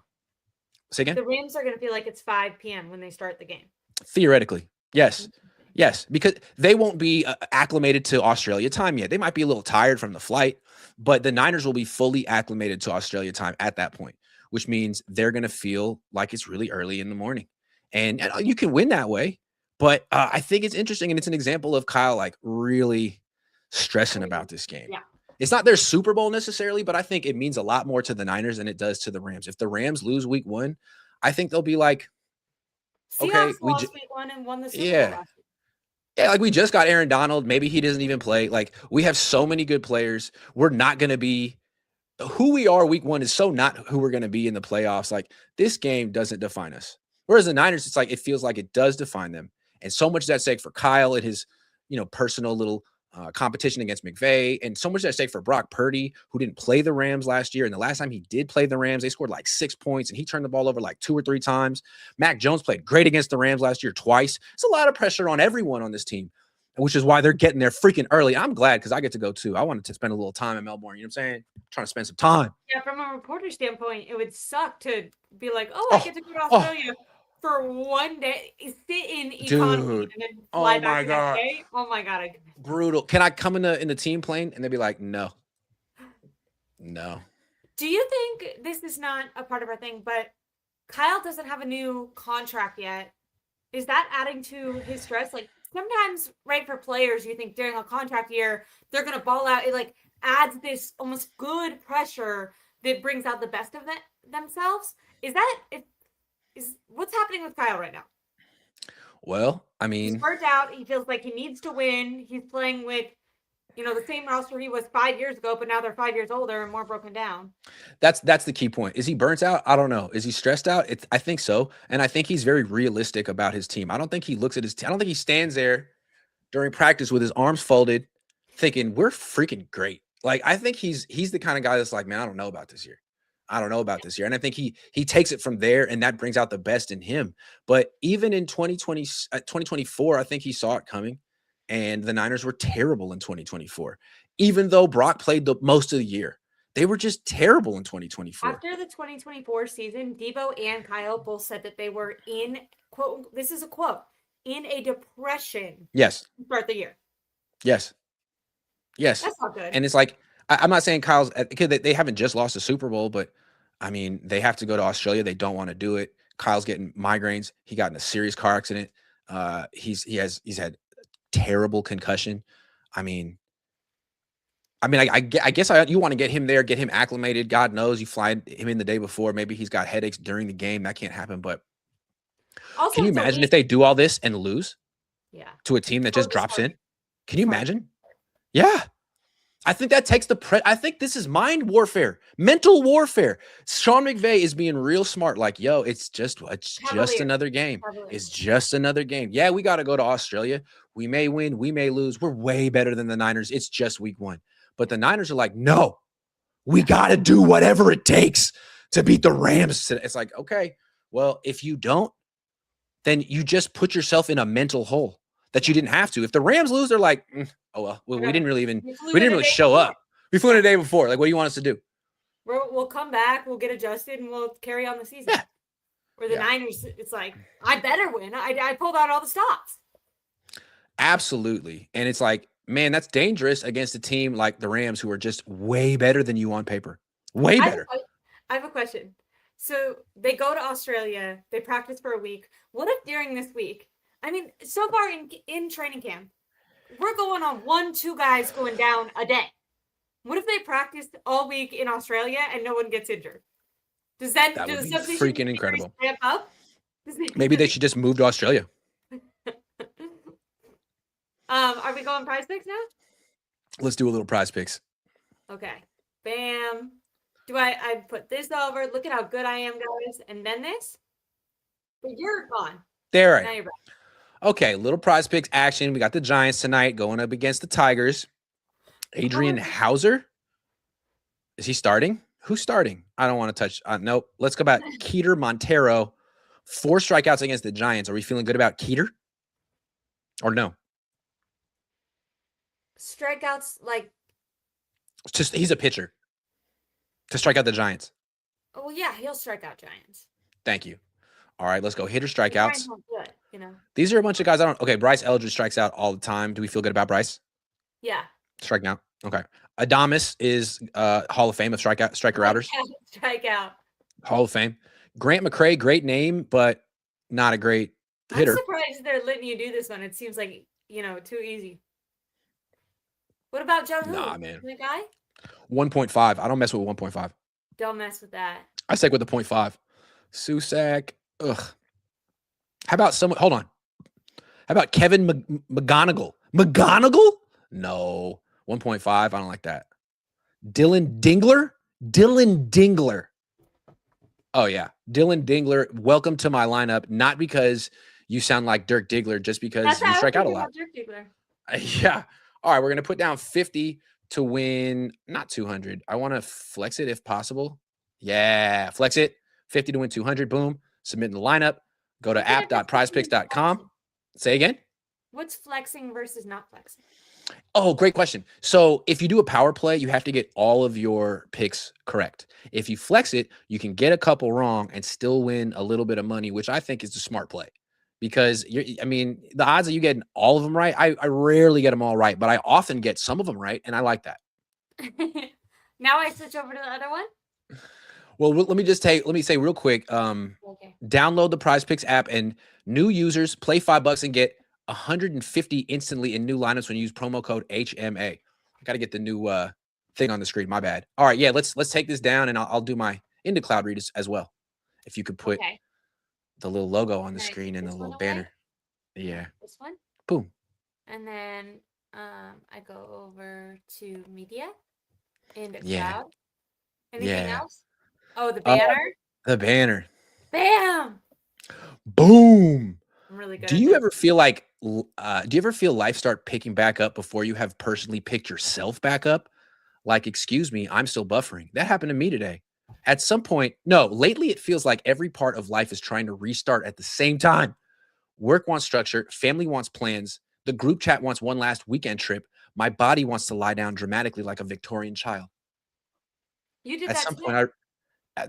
Speaker 2: Say again?
Speaker 1: The Rams are going to feel like it's 5 p.m. when they start the game.
Speaker 2: Theoretically, yes. Yes, because they won't be acclimated to Australia time yet. They might be a little tired from the flight, but the Niners will be fully acclimated to Australia time at that point, which means they're going to feel like it's really early in the morning. And you can win that way. But I think it's interesting, and it's an example of Kyle like really stressing about this game. Yeah. It's not their Super Bowl necessarily, but I think it means a lot more to the Niners than it does to the Rams. If the Rams lose week 1, I think they'll be like,
Speaker 1: Seahawks lost week 1 and won the Super Bowl last week.
Speaker 2: Yeah, like we just got Aaron Donald. Maybe he doesn't even play. Like we have so many good players. We're not going to be who we are week 1 is so not who we're going to be in the playoffs. Like this game doesn't define us. Whereas the Niners, it's like it feels like it does define them. And so much is at stake for Kyle and his, personal little competition against McVay, and so much is at stake for Brock Purdy, who didn't play the Rams last year. And the last time he did play the Rams, they scored like 6 points, and he turned the ball over like 2 or 3 times. Mac Jones played great against the Rams last year twice. It's a lot of pressure on everyone on this team, which is why they're getting there freaking early. I'm glad because I get to go too. I wanted to spend a little time in Melbourne. You know what I'm saying? Trying to spend some time.
Speaker 1: Yeah, from a reporter standpoint, it would suck to be like, I get to go to Australia for 1 day, sit in economy, and then fly back the next day. Oh my God.
Speaker 2: Brutal. Can I come in the team plane? And they'd be like, no.
Speaker 1: Do you think this is not a part of our thing, but Kyle doesn't have a new contract yet? Is that adding to his stress? Like sometimes, right, for players, you think during a contract year, they're going to ball out. It like adds this almost good pressure that brings out the best of themselves. Is that, is what's happening with Kyle right now?
Speaker 2: Well, I
Speaker 1: He's
Speaker 2: mean,
Speaker 1: burnt out. He feels like he needs to win. He's playing with, the same roster he was 5 years ago, but now they're 5 years older and more broken down.
Speaker 2: that's the key point. Is he burnt out? I don't know. Is he stressed out? I think so. And I think he's very realistic about his team. I don't think he looks at his team. I don't think he stands there during practice with his arms folded thinking we're freaking great. Like, I think he's the kind of guy that's like, man, I don't know about this year. I don't know about this year. And I think he takes it from there, and that brings out the best in him. But even in 2024, I think he saw it coming, and the Niners were terrible in 2024. Even though Brock played the most of the year, they were just terrible in 2024.
Speaker 1: After the 2024 season, Debo and Kyle both said that they were in, quote, this is a quote, in a depression.
Speaker 2: Yes.
Speaker 1: To start the year.
Speaker 2: Yes. Yes.
Speaker 1: That's not good.
Speaker 2: And it's like, I'm not saying Kyle's, because they haven't just lost a Super Bowl, but I mean, they have to go to Australia. They don't want to do it. Kyle's getting migraines. He got in a serious car accident. He's had terrible concussion. I guess you want to get him there, get him acclimated. God knows you fly him in the day before. Maybe he's got headaches during the game. That can't happen. But
Speaker 1: also,
Speaker 2: can you imagine if they do all this and lose?
Speaker 1: Yeah.
Speaker 2: To a team that just drops in? Can you imagine? Yeah. I think that takes I think this is mind warfare, mental warfare. Sean McVay is being real smart. Like, yo, it's just another game. It's just another game. Yeah, we got to go to Australia. We may win. We may lose. We're way better than the Niners. It's just week 1. But the Niners are like, no, we got to do whatever it takes to beat the Rams. It's like, okay, well, if you don't, then you just put yourself in a mental hole that you didn't have to. If the Rams lose, they're like, oh, well, we didn't really show up. We flew in a day before. Like, what do you want us to do?
Speaker 1: We'll come back. We'll get adjusted and we'll carry on the season.
Speaker 2: Yeah.
Speaker 1: Where the Niners, it's like, I better win. I pulled out all the stops.
Speaker 2: Absolutely. And it's like, man, that's dangerous against a team like the Rams, who are just way better than you on paper. Way better.
Speaker 1: I have a question. So they go to Australia. They practice for a week. What if during this week, I mean, so far in training camp, we're going on 1-2 guys going down a day. What if they practiced all week in Australia and no one gets injured? Does that
Speaker 2: would be
Speaker 1: the
Speaker 2: freaking incredible?
Speaker 1: Ramp up?
Speaker 2: Maybe they should just move to Australia.
Speaker 1: Are we going prize picks now?
Speaker 2: Let's do a little prize picks.
Speaker 1: Okay. Bam. Do I put this over? Look at how good I am, guys. And then this? But you're gone.
Speaker 2: There.
Speaker 1: Now you're back.
Speaker 2: Okay, little prize picks action. We got the Giants tonight going up against the Tigers. Adrian Hauser. Is he starting? Who's starting? I don't want to touch. Nope. Let's go back. Keeter Montero. 4 strikeouts against the Giants. Are we feeling good about Keeter? Or no?
Speaker 1: Strikeouts, like.
Speaker 2: Just he's a pitcher. To strike out the Giants.
Speaker 1: Oh, yeah, he'll strike out Giants.
Speaker 2: Thank you. All right, let's go. Hitter strikeouts.
Speaker 1: Good,
Speaker 2: These are a bunch of guys. Okay, Bryce Eldridge strikes out all the time. Do we feel good about Bryce?
Speaker 1: Yeah.
Speaker 2: Striking out. Okay. Adames is Hall of Fame of striker outers.
Speaker 1: Strikeout.
Speaker 2: Hall of Fame. Grant McCray, great name, but not a great hitter.
Speaker 1: I'm surprised they're letting you do this one. It seems like, too easy. What about Joe?
Speaker 2: Nah, man.
Speaker 1: The guy?
Speaker 2: 1.5. I don't mess with 1.5.
Speaker 1: Don't mess with that.
Speaker 2: I stick with the 0.5. Susac. Ugh. How about someone? Hold on. How about Kevin McGonigal? McGonigal? No. 1.5. I don't like that. Dylan Dingler? Dylan Dingler. Oh, yeah. Dylan Dingler. Welcome to my lineup. Not because you sound like Dirk Diggler, just because you strike out a lot.
Speaker 1: Dirk Diggler.
Speaker 2: Yeah. All right. We're going to put down 50 to win. Not 200. I want to flex it if possible. Yeah. Flex it. 50 to win 200. Boom. Submit in the lineup. Go to app.prizepicks.com. Say again.
Speaker 1: What's flexing versus not flexing?
Speaker 2: Oh, great question. So if you do a power play, you have to get all of your picks correct. If you flex it, you can get a couple wrong and still win a little bit of money, which I think is a smart play. Because, the odds of you getting all of them right, I rarely get them all right, but I often get some of them right, and I like that.
Speaker 1: Now I switch over to the other one?
Speaker 2: Well, let me say real quick.
Speaker 1: Okay.
Speaker 2: Download the Prize Picks app, and new users play $5 and get 150 instantly in new lineups when you use promo code HMA. I got to get the new thing on the screen. My bad. All right, yeah, let's take this down, and I'll do my into cloud read as well. If you could put
Speaker 1: Okay.
Speaker 2: the little logo on the
Speaker 1: Can I
Speaker 2: screen
Speaker 1: take
Speaker 2: and the
Speaker 1: this one
Speaker 2: little
Speaker 1: away?
Speaker 2: banner. Yeah.
Speaker 1: This one.
Speaker 2: Boom.
Speaker 1: And then I go over to media and
Speaker 2: Yeah.
Speaker 1: cloud. Anything
Speaker 2: Yeah.
Speaker 1: else? Oh, the
Speaker 2: Uh,
Speaker 1: banner.
Speaker 2: the banner.
Speaker 1: Bam!
Speaker 2: Boom.
Speaker 1: I'm really good
Speaker 2: Do
Speaker 1: at
Speaker 2: you
Speaker 1: this.
Speaker 2: ever feel like life start picking back up before you have personally picked yourself back up? Like, excuse me, I'm still buffering. That happened to me today. At some point, no, lately it feels like every part of life is trying to restart at the same time. Work wants structure, family wants plans, the group chat wants one last weekend trip. My body wants to lie down dramatically like a Victorian child.
Speaker 1: You did
Speaker 2: At
Speaker 1: that
Speaker 2: some
Speaker 1: too.
Speaker 2: point,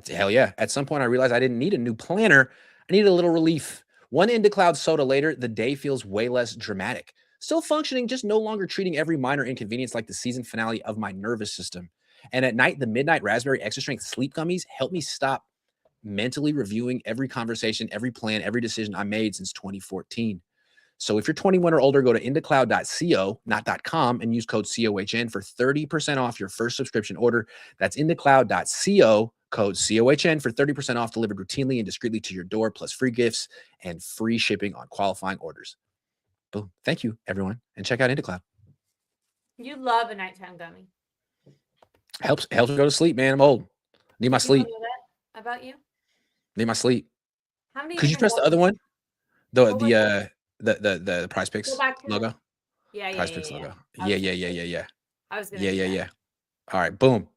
Speaker 2: hell yeah. At some point, I realized I didn't need a new planner. I needed a little relief. One into cloud soda later, the day feels way less dramatic. Still functioning, just no longer treating every minor inconvenience like the season finale of my nervous system. And at night, the midnight raspberry extra strength sleep gummies help me stop mentally reviewing every conversation, every plan, every decision I made since 2014. So if you're 21 or older, go to indocloud.co, not .com, and use code COHN for 30% off your first subscription order. That's indocloud.co, code COHN for 30% off, delivered routinely and discreetly to your door, plus free gifts and free shipping on qualifying orders. Boom. Thank you, everyone. And check out IndoCloud.
Speaker 1: You love a nighttime gummy.
Speaker 2: Helps me go to sleep, man. I'm old. Need my
Speaker 1: Do people
Speaker 2: sleep.
Speaker 1: know that about you?
Speaker 2: Need my sleep.
Speaker 1: How many
Speaker 2: Could you
Speaker 1: different
Speaker 2: press the other one? The
Speaker 1: What was it?
Speaker 2: the Prize
Speaker 1: Go
Speaker 2: Picks
Speaker 1: back to
Speaker 2: logo.
Speaker 1: Yeah,
Speaker 2: Prize Picks
Speaker 1: yeah.
Speaker 2: logo.
Speaker 1: I was
Speaker 2: Yeah.
Speaker 1: gonna say- I was gonna do that.
Speaker 2: Yeah. All right, boom.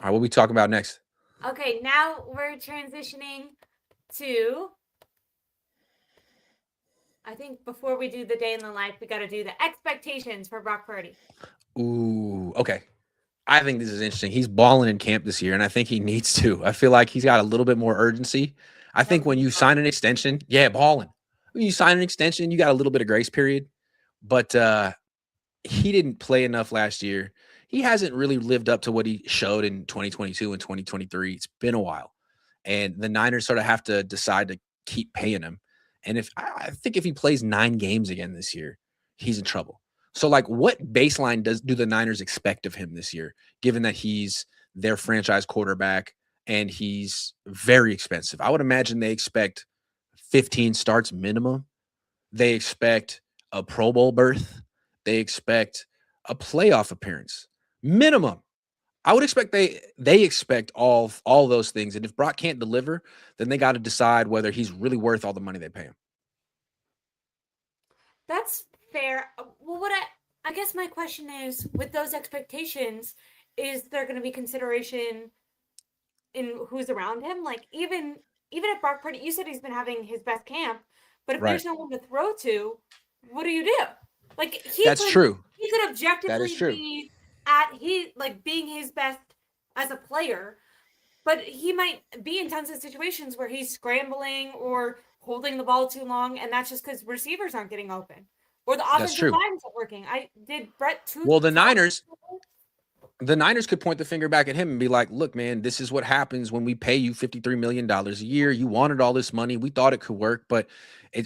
Speaker 2: All right, what we talking about next?
Speaker 1: Okay, now we're transitioning to. I think before we do the day in the life, we got to do the expectations for Brock Purdy.
Speaker 2: Ooh, okay. I think this is interesting. He's balling in camp this year, and I think he needs to. I feel like he's got a little bit more urgency. I think when you sign an extension, balling. When you sign an extension, you got a little bit of grace period. But he didn't play enough last year. He hasn't really lived up to what he showed in 2022 and 2023. It's been a while. And the Niners sort of have to decide to keep paying him. And I think if he plays 9 games again this year, he's in trouble. So, like, what baseline do the Niners expect of him this year, given that he's their franchise quarterback and he's very expensive? I would imagine they expect 15 starts minimum. They expect a Pro Bowl berth. They expect a playoff appearance minimum. I would expect they expect all those things. And if Brock can't deliver, then they got to decide whether he's really worth all the money they pay him.
Speaker 1: That's fair. Well, I guess my question is, with those expectations, is there going to be consideration in who's around him? Like even if Brock Purdy, you said he's been having his best camp, but if
Speaker 2: Right.
Speaker 1: there's no one to throw to, what do you do? Like
Speaker 2: That's true.
Speaker 1: He could objectively
Speaker 2: That is true.
Speaker 1: be being his best as a player, but he might be in tons of situations where he's scrambling or holding the ball too long, and that's just because receivers aren't getting open or the offensive line isn't working.
Speaker 2: Well, the Niners could point the finger back at him and be like, look, man, this is what happens when we pay you $53 million a year. You wanted all this money. We thought it could work, but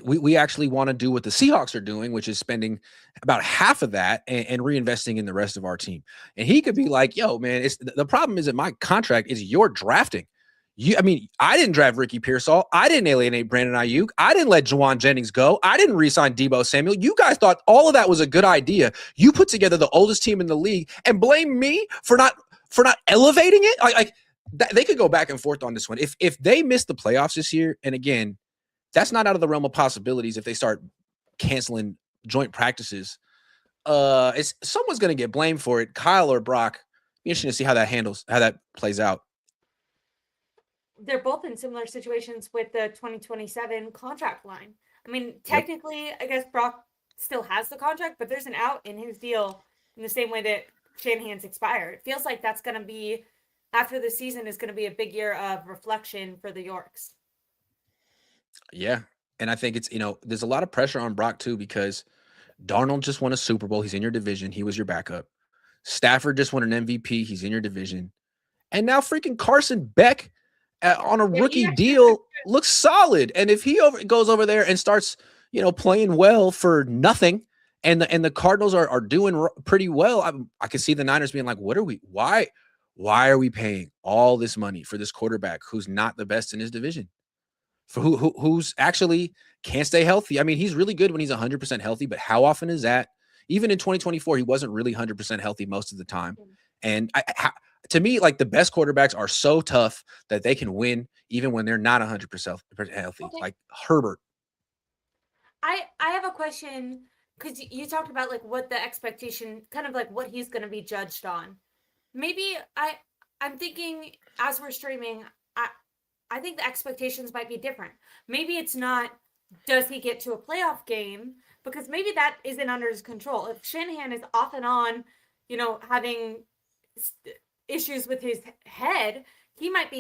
Speaker 2: we actually want to do what the Seahawks are doing, which is spending about half of that and reinvesting in the rest of our team. And he could be like, yo, man, the problem isn't my contract, is your drafting. I didn't draft Ricky Pearsall. I didn't alienate Brandon Ayuk. I didn't let Juwan Jennings go. I didn't re-sign Deebo Samuel. You guys thought all of that was a good idea. You put together the oldest team in the league and blame me for not elevating it. They could go back and forth on this one. If they miss the playoffs this year, and again, that's not out of the realm of possibilities. If they start canceling joint practices, someone's going to get blamed for it. Kyle or Brock. Be interesting to see how that plays out.
Speaker 1: They're both in similar situations with the 2027 contract line. I mean, technically, I guess Brock still has the contract, but there's an out in his deal in the same way that Shanahan's expired. It feels like that's going to be, after the season, is going to be a big year of reflection for the Yorks.
Speaker 2: Yeah. And I think it's, there's a lot of pressure on Brock too, because Darnold just won a Super Bowl. He's in your division. He was your backup. Stafford just won an MVP. He's in your division. And now freaking Carson Beck on a rookie deal looks solid. And if he goes over there and starts, playing well for nothing, and the Cardinals are doing pretty well, I can see the Niners being like, why are we paying all this money for this quarterback who's not the best in his division? For who's actually can't stay healthy. I mean, he's really good when he's 100% healthy, but how often is that? Even in 2024, he wasn't really 100% healthy most of the time. And to me, like, the best quarterbacks are so tough that they can win even when they're not 100% healthy.
Speaker 1: Okay.
Speaker 2: Like Herbert.
Speaker 5: I have a question, because you talked about like what the expectation, kind of like what he's going to be judged on. Maybe I'm thinking as we're streaming, I think the expectations might be different. Maybe it's not, does he get to a playoff game? Because maybe that isn't under his control. If Shanahan is off and on, having issues with his head, he might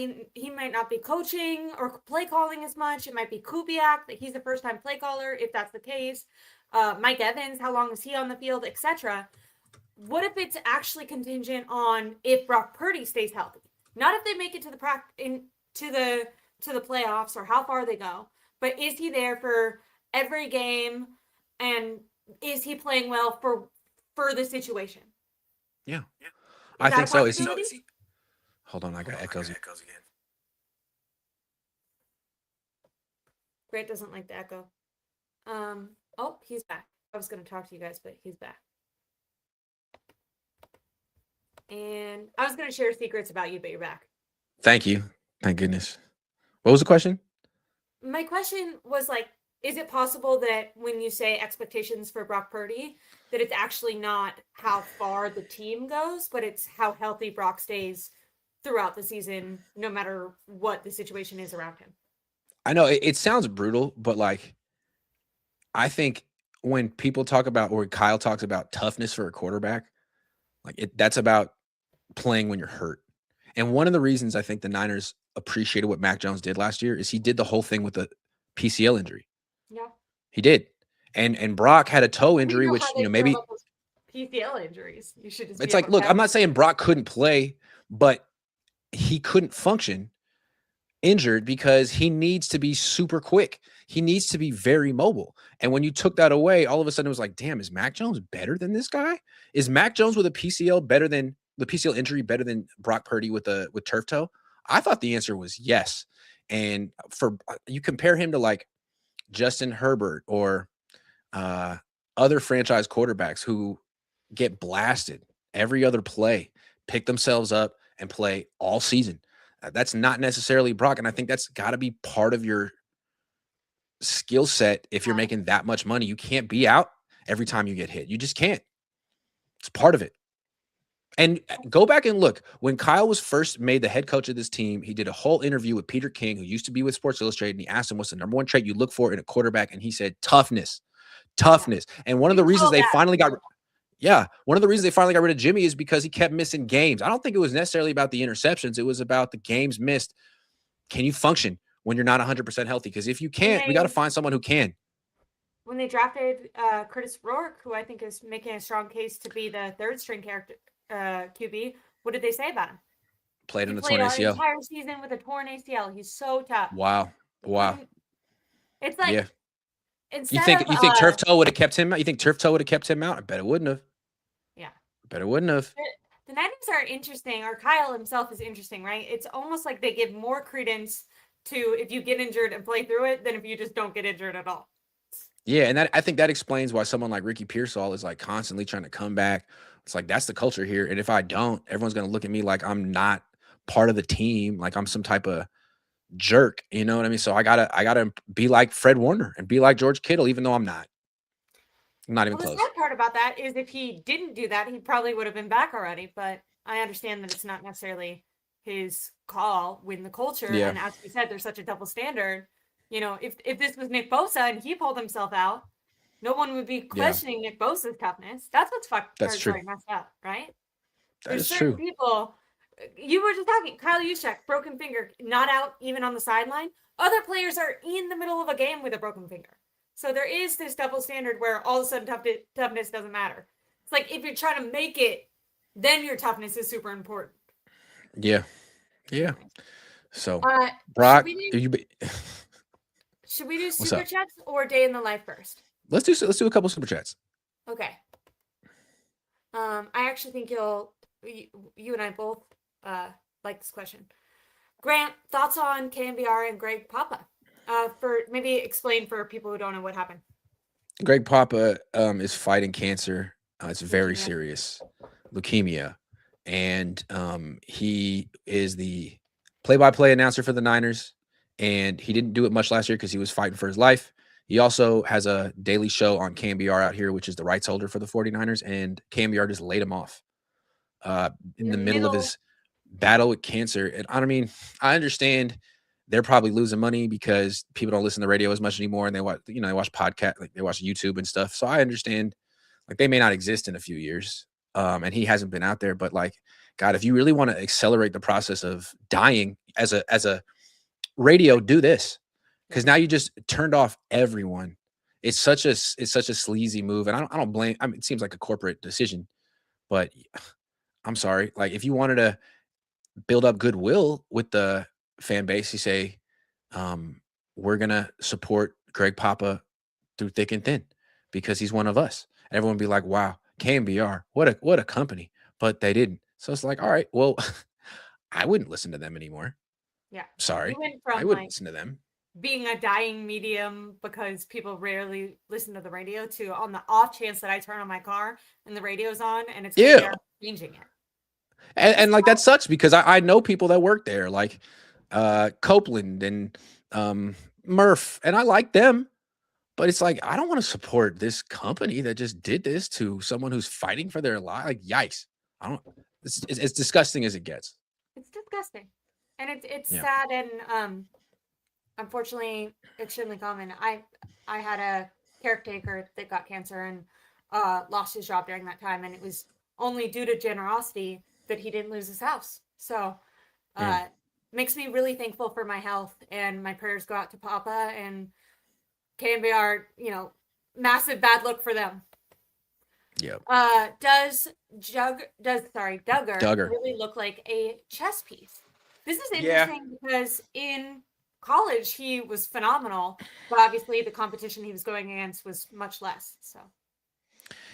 Speaker 5: not be coaching or play calling as much. It might be Kubiak, that he's a first-time play caller, if that's the case. Mike Evans, how long is he on the field, etc. What if it's actually contingent on if Brock Purdy stays healthy? Not if they make it to the playoffs or how far they go, but is he there for every game, and is he playing well for the situation?
Speaker 2: Yeah. I think so. Is he? Hold on, I got echoes again.
Speaker 5: Grant doesn't like the echo. He's back. I was going to talk to you guys, but he's back. And I was going to share secrets about you, but you're back.
Speaker 2: Thank you. Thank goodness. What was the question?
Speaker 5: My question was like, is it possible that when you say expectations for Brock Purdy, that it's actually not how far the team goes, but it's how healthy Brock stays throughout the season, no matter what the situation is around him?
Speaker 2: I know it sounds brutal, but like, I think when people talk about, or Kyle talks about toughness for a quarterback, like that's about playing when you're hurt. And one of the reasons I think the Niners appreciated what Mac Jones did last year is he did the whole thing with the PCL injury.
Speaker 5: Yeah.
Speaker 2: He did. And Brock had a toe injury, which, maybe
Speaker 5: PCL injuries. You should just
Speaker 2: it's like, look, I'm not saying Brock couldn't play, but he couldn't function injured because he needs to be super quick. He needs to be very mobile. And when you took that away, all of a sudden it was like, damn, is Mac Jones better than this guy? Is Mac Jones with a PCL injury better than Brock Purdy with turf toe? I thought the answer was yes. And you compare him to like Justin Herbert or other franchise quarterbacks who get blasted every other play, pick themselves up and play all season. That's not necessarily Brock. And I think that's got to be part of your skill set. If you're making that much money, you can't be out every time you get hit. You just can't. It's part of it. And go back and look. When Kyle was first made the head coach of this team, he did a whole interview with Peter King, who used to be with Sports Illustrated, and he asked him, what's the number one trait you look for in a quarterback? And he said, toughness. And one of the reasons they finally got rid of Jimmy is because he kept missing games. I don't think it was necessarily about the interceptions. It was about the games missed. Can you function when you're not 100% healthy? Because if you can't, we got to find someone who can.
Speaker 5: When they drafted Curtis Rourke, who I think is making a strong case to be the third string character QB, what did they say about him?
Speaker 2: Played
Speaker 5: he
Speaker 2: in the torn ACL.
Speaker 5: Played an entire season with a torn ACL. He's so tough.
Speaker 2: Wow.
Speaker 5: It's like,
Speaker 2: yeah. You think turf toe would have kept him out? You think turf toe would have kept him out? I bet it wouldn't have.
Speaker 5: Yeah.
Speaker 2: I bet it wouldn't have.
Speaker 5: The Niners are interesting, or Kyle himself is interesting, right? It's almost like they give more credence to if you get injured and play through it than if you just don't get injured at all.
Speaker 2: Yeah, and I think that explains why someone like Ricky Pearsall is like constantly trying to come back. It's like, that's the culture here. And if I don't, everyone's going to look at me like I'm not part of the team, like I'm some type of jerk. You know what I mean? So I gotta be like Fred Warner and be like George Kittle, even though I'm not. I'm not even close.
Speaker 5: The sad part about that is if he didn't do that, he probably would have been back already. But I understand that it's not necessarily his call when the culture, and as we said, there's such a double standard. If this was Nick Bosa and he pulled himself out, no one would be questioning Nick Bosa's toughness. That's what's messed up, right? There's certain people. You were just talking, Kyle Juszczyk, broken finger, not out even on the sideline. Other players are in the middle of a game with a broken finger. So there is this double standard where all of a sudden toughness doesn't matter. It's like if you're trying to make it, then your toughness is super important.
Speaker 2: Yeah. Yeah. So
Speaker 5: Uh,
Speaker 2: Brock,
Speaker 5: should we do
Speaker 2: What's
Speaker 5: super
Speaker 2: up?
Speaker 5: chats or day in the life first?
Speaker 2: let's do a couple super chats.
Speaker 5: Okay. I actually think you and I both like this question. Grant, thoughts on KMBR and Greg Papa? For maybe explain for people who don't know what happened.
Speaker 2: Greg Papa is fighting cancer. It's very
Speaker 5: Leukemia.
Speaker 2: serious, leukemia, and he is the play-by-play announcer for the Niners. And he didn't do it much last year because he was fighting for his life. He also has a daily show on KMBR out here, which is the rights holder for the 49ers, and KMBR just laid him off in the middle of his battle with cancer. And I mean, I understand they're probably losing money because people don't listen to the radio as much anymore, and they watch, they watch podcast, like they watch YouTube and stuff. So I understand, like, they may not exist in a few years, and he hasn't been out there. But like, God, if you really want to accelerate the process of dying as a radio, do this, because now you just turned off everyone. It's such a sleazy move, and I don't blame. I mean, it seems like a corporate decision, but I'm sorry. Like, if you wanted to build up goodwill with the fan base, you say, we're gonna support Greg Papa through thick and thin because he's one of us. And everyone would be like, wow, KMBR, what a company. But they didn't. So it's like, all right, well, I wouldn't listen to them anymore.
Speaker 5: Yeah.
Speaker 2: Sorry.
Speaker 5: We went
Speaker 2: I
Speaker 5: from
Speaker 2: wouldn't
Speaker 5: like
Speaker 2: listen to them.
Speaker 5: being a dying medium because people rarely listen to the radio to on the off chance that I turn on my car and the radio's on and it's
Speaker 2: Yeah.
Speaker 5: changing it.
Speaker 2: And like, that sucks because I know people that work there, like Copeland and Murph, and I like them, but it's like, I don't want to support this company that just did this to someone who's fighting for their life. Like, yikes. It's as disgusting as it gets.
Speaker 5: It's disgusting. And it's
Speaker 2: Yeah.
Speaker 5: sad and unfortunately extremely common. I had a caretaker that got cancer and lost his job during that time, and it was only due to generosity that he didn't lose his house. So makes me really thankful for my health, and my prayers go out to Papa and KMBR, massive bad luck for them.
Speaker 2: Yep.
Speaker 5: Does Duggar really look like a chess piece? This is interesting because in college he was phenomenal, but obviously the competition he was going against was much less. So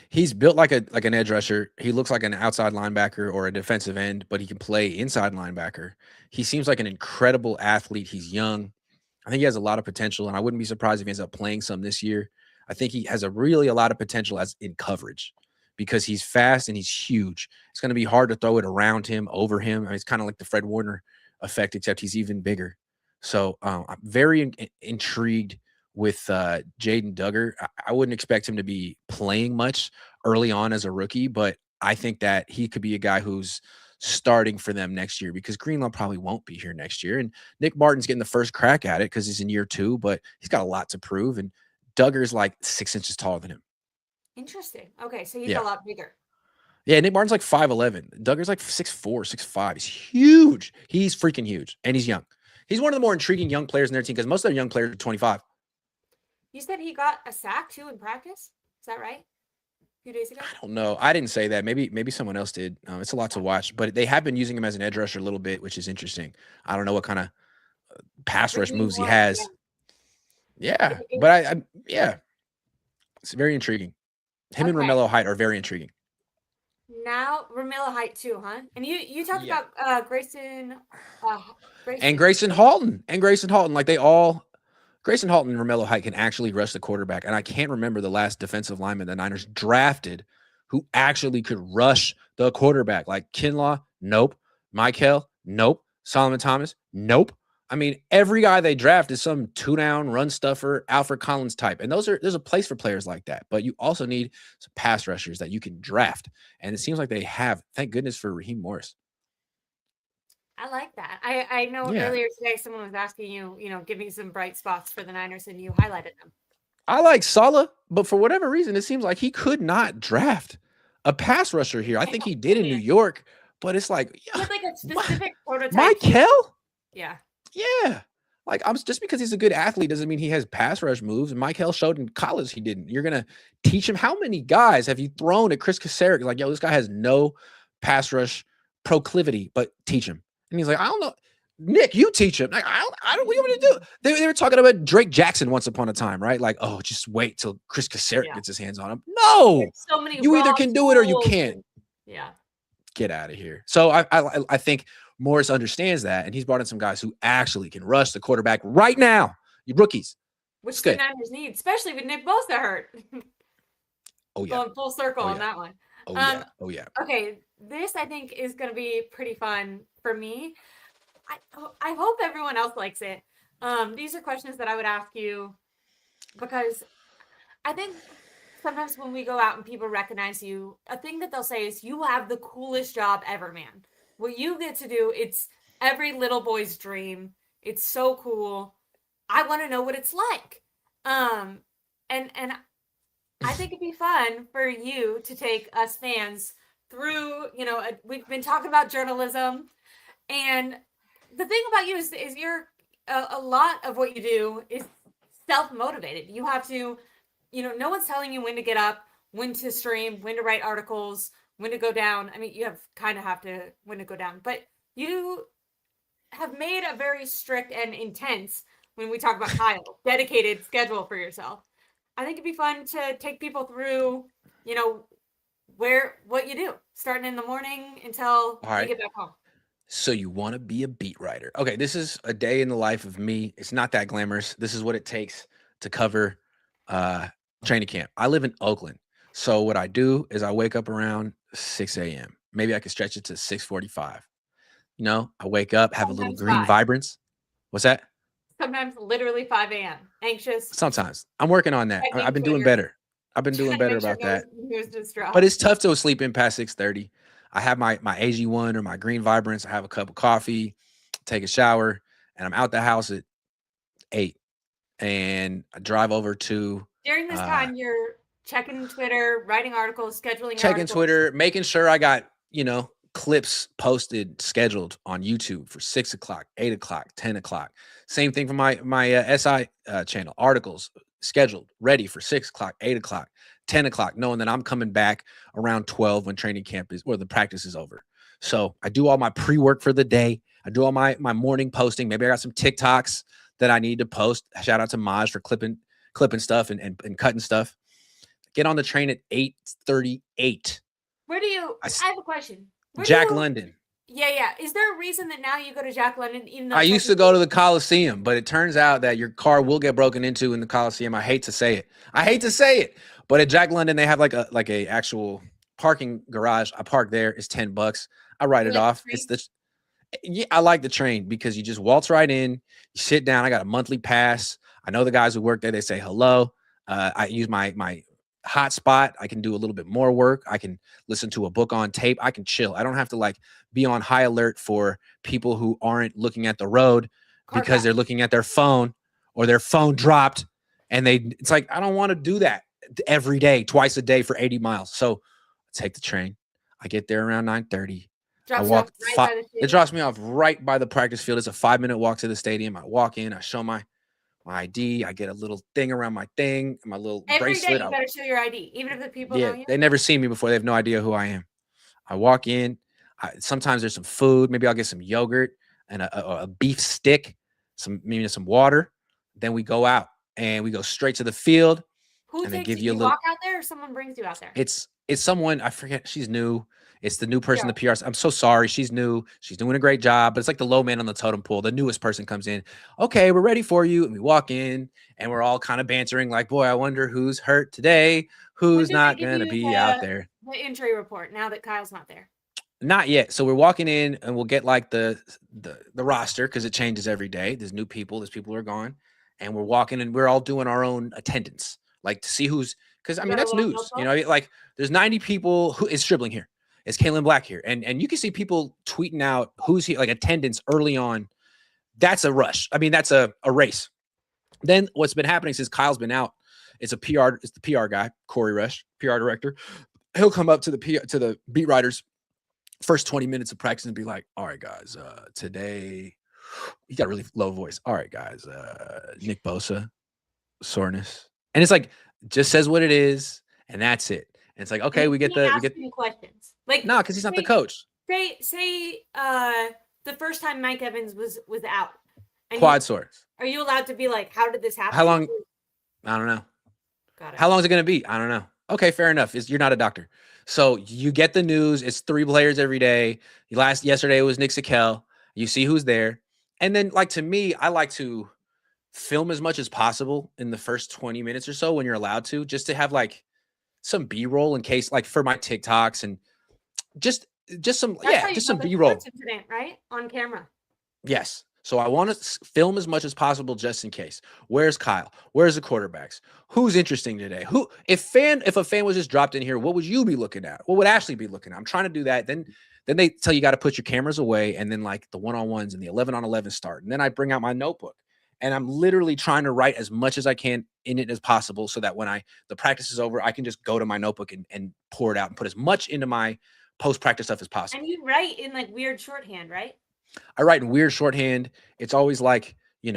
Speaker 2: he's built like an edge rusher. He looks like an outside linebacker or a defensive end, but he can play inside linebacker. He seems like an incredible athlete. He's young. I think he has a lot of potential, and I wouldn't be surprised if he ends up playing some this year. I think he has a lot of potential as in coverage because he's fast and he's huge. It's going to be hard to throw it around him, over him. I mean, it's kind of like the Fred Warner effect, except he's even bigger. So I'm very intrigued with Jaden Duggar. I wouldn't expect him to be playing much early on as a rookie, but I think that he could be a guy who's starting for them next year because Greenlaw probably won't be here next year. And Nick Martin's getting the first crack at it because he's in year 2, but he's got a lot to prove. And Duggar's like 6 inches taller than him.
Speaker 5: Interesting. Okay, so he's a lot bigger.
Speaker 2: Yeah, Nick Martin's like 5'11". Duggar's like 6'4", 6'5". He's huge. He's freaking huge. And he's young. He's one of the more intriguing young players in their team because most of their young players are 25.
Speaker 5: You said he got a sack too in practice? Is that right? A few days ago?
Speaker 2: I don't know. I didn't say that. Maybe someone else did. It's a lot to watch, but they have been using him as an edge rusher a little bit, which is interesting. I don't know what kind of pass rush moves he has. Yeah, but yeah, it's very intriguing. Him and Romello Height are very intriguing.
Speaker 5: Now Romello Height too, huh? And you talked about Grayson
Speaker 2: and Grayson Halton like Grayson Halton and Romello Height can actually rush the quarterback. And I can't remember the last defensive lineman the Niners drafted who actually could rush the quarterback. Like Kinlaw, nope. Michael, nope. Solomon Thomas, nope. I mean, every guy they draft is some 2-down run stuffer, Alfred Collins type. And there's a place for players like that. But you also need some pass rushers that you can draft. And it seems like they have. Thank goodness for Raheem Morris.
Speaker 5: I like that. I know earlier today someone was asking you, give me some bright spots for the Niners, and you highlighted them.
Speaker 2: I like Saleh, but for whatever reason, it seems like he could not draft a pass rusher here. I think he did in New York, but it's like,
Speaker 5: he had like a specific prototype.
Speaker 2: Michael?
Speaker 5: Yeah.
Speaker 2: Yeah. Like, just because he's a good athlete doesn't mean he has pass rush moves. And Michael showed in college he didn't. You're going to teach him. How many guys have you thrown at Chris Kasarik? Like, yo, this guy has no pass rush proclivity, but teach him. And he's like, I don't know. Nick, you teach him. Like, I don't, what do you want me to do? They were talking about Drake Jackson once upon a time, right? Like, oh, just wait till Chris Kasserick gets his hands on him. No,
Speaker 5: There's so many
Speaker 2: you either
Speaker 5: raw
Speaker 2: can do it or you
Speaker 5: tools
Speaker 2: can't.
Speaker 5: and- Yeah.
Speaker 2: Get out of here. So I think Morris understands that, and he's brought in some guys who actually can rush the quarterback right now. You rookies.
Speaker 5: Which
Speaker 2: It's
Speaker 5: the
Speaker 2: good.
Speaker 5: Niners need, especially with Nick Bosa hurt.
Speaker 2: Oh yeah.
Speaker 5: Going full circle
Speaker 2: Oh,
Speaker 5: on
Speaker 2: yeah.
Speaker 5: that one.
Speaker 2: Oh yeah. Oh yeah.
Speaker 5: Okay, this I think is going to be pretty fun for me. I hope everyone else likes it. These are questions that I would ask you because I think sometimes when we go out and people recognize you, a thing that they'll say is, you have the coolest job ever, man. What you get to do, it's every little boy's dream. It's so cool. I want to know what it's like. And I think it'd be fun for you to take us fans through, we've been talking about journalism, and the thing about you is you're a lot of what you do is self-motivated. You have to, no one's telling you when to get up, when to stream, when to write articles, when to go down. I mean, you have to when to go down, but you have made a very strict and intense, when we talk about Kyle, dedicated schedule for yourself. I think it'd be fun to take people through, what you do, starting in the morning until you get back home.
Speaker 2: So you want to be a beat writer. Okay, this is a day in the life of me. It's not that glamorous. This is what it takes to cover training camp. I live in Oakland. So what I do is I wake up around 6 a.m. Maybe I could stretch it to 6:45. I wake up, have a little
Speaker 5: Sometimes
Speaker 2: green
Speaker 5: 5.
Speaker 2: vibrance. What's that?
Speaker 5: Sometimes literally 5 a.m. Anxious.
Speaker 2: Sometimes. I'm working on that.
Speaker 5: Checking
Speaker 2: I've been doing
Speaker 5: Twitter.
Speaker 2: better. I've been doing
Speaker 5: Trying to
Speaker 2: better
Speaker 5: make sure
Speaker 2: about that.
Speaker 5: news just dropped.
Speaker 2: But it's tough to sleep in past 6:30. I have my AG1 or my green vibrance. I have a cup of coffee, take a shower, and I'm out the house at 8. And I drive over to
Speaker 5: During this time, you're checking Twitter, writing articles, scheduling
Speaker 2: checking
Speaker 5: articles.
Speaker 2: Twitter, making sure I got, clips posted, scheduled on YouTube for 6 o'clock, 8 o'clock, 10 o'clock. Same thing for my SI channel, articles scheduled, ready for 6 o'clock, 8 o'clock, 10 o'clock, knowing that I'm coming back around 12 when training camp is, or the practice is over. So I do all my pre-work for the day. I do all my morning posting. Maybe I got some TikToks that I need to post. Shout out to Maj for clipping stuff and cutting stuff. Get on the train at 8:38.
Speaker 5: Where do you? I have a question.
Speaker 2: Jack London.
Speaker 5: Yeah. Is there a reason that now you go to Jack London? Even though
Speaker 2: I used to go to the Coliseum, but it turns out that your car will get broken into in the Coliseum. I hate to say it. But at Jack London, they have like a actual parking garage. I park there. It's $10. I write it off. I like the train because you just waltz right in, you sit down. I got a monthly pass. I know the guys who work there. They say hello. I use my hotspot. I can do a little bit more work. I can listen to a book on tape. I can chill. I don't have to be on high alert for people who aren't looking at the road because they're looking at their phone or their phone dropped. And it's like, I don't want to do that every day, twice a day for 80 miles. So I take the train. I get there around 9:30. I walk. It drops me off right by the practice field. It's a 5-minute walk to the stadium. I walk in. I show my ID. I get a little thing around my thing, my little bracelet.
Speaker 5: Every day you better show your ID, even if the people know you.
Speaker 2: They never see me before. They have no idea who I am. I walk in. Sometimes there's some food. Maybe I'll get some yogurt and a beef stick, maybe some water. Then we go out and we go straight to the field.
Speaker 5: Who takes you? You walk out there, or someone brings you out there?
Speaker 2: It's someone, I forget. She's new. It's the new person, the PR. I'm so sorry. She's new. She's doing a great job, but it's like the low man on the totem pole. The newest person comes in. Okay, we're ready for you. And we walk in and we're all kind of bantering like, boy, I wonder who's hurt today. Who's not going to be out there?
Speaker 5: The injury report now that Kyle's not there.
Speaker 2: Not yet. So we're walking in and we'll get the roster because it changes every day. There's new people. There's people who are gone. And we're walking and we're all doing our own attendance, to see who's, because that's news. There's 90 people. Who is Stribling here? Is Kalen Black here? And you can see people tweeting out who's here, attendance early on. That's a rush. That's a race. Then what's been happening since Kyle's been out, it's the PR guy, Corey Rush, PR director. He'll come up to the beat writers first 20 minutes of practice and be like, all right, guys, today, he got a really low voice. All right, guys, Nick Bosa, soreness. And it's just says what it is, and that's it. And it's okay, we get
Speaker 5: questions.
Speaker 2: No, because he's not the coach.
Speaker 5: Say the first time Mike Evans was out. And
Speaker 2: Quad sores.
Speaker 5: Are you allowed to be like, how did this happen?
Speaker 2: How long? I don't know.
Speaker 5: Got it.
Speaker 2: How long is it going to be? I don't know. Okay, fair enough. You're not a doctor. So you get the news. It's 3 players every day. Yesterday it was Nick Bosa. You see who's there. And then, like, to me, I like to film as much as possible in the first 20 minutes or so when you're allowed to, just to have like some B-roll in case, like, for my TikToks and just some, just some B-roll.
Speaker 5: Incident, right? On camera.
Speaker 2: Yes. So I want to film as much as possible just in case. Where's Kyle? Where's the quarterbacks? Who's interesting today? If a fan was just dropped in here, what would you be looking at? What would Ashley be looking at? I'm trying to do that. Then they tell you got to put your cameras away, and then like the one-on-ones and the 11-on-11 start. And then I bring out my notebook, and I'm literally trying to write as much as I can in it as possible, so that when the practice is over, I can just go to my notebook and pour it out and put as much into my post-practice stuff as possible.
Speaker 5: And you write in like weird shorthand, right?
Speaker 2: I write in weird shorthand. It's always like, if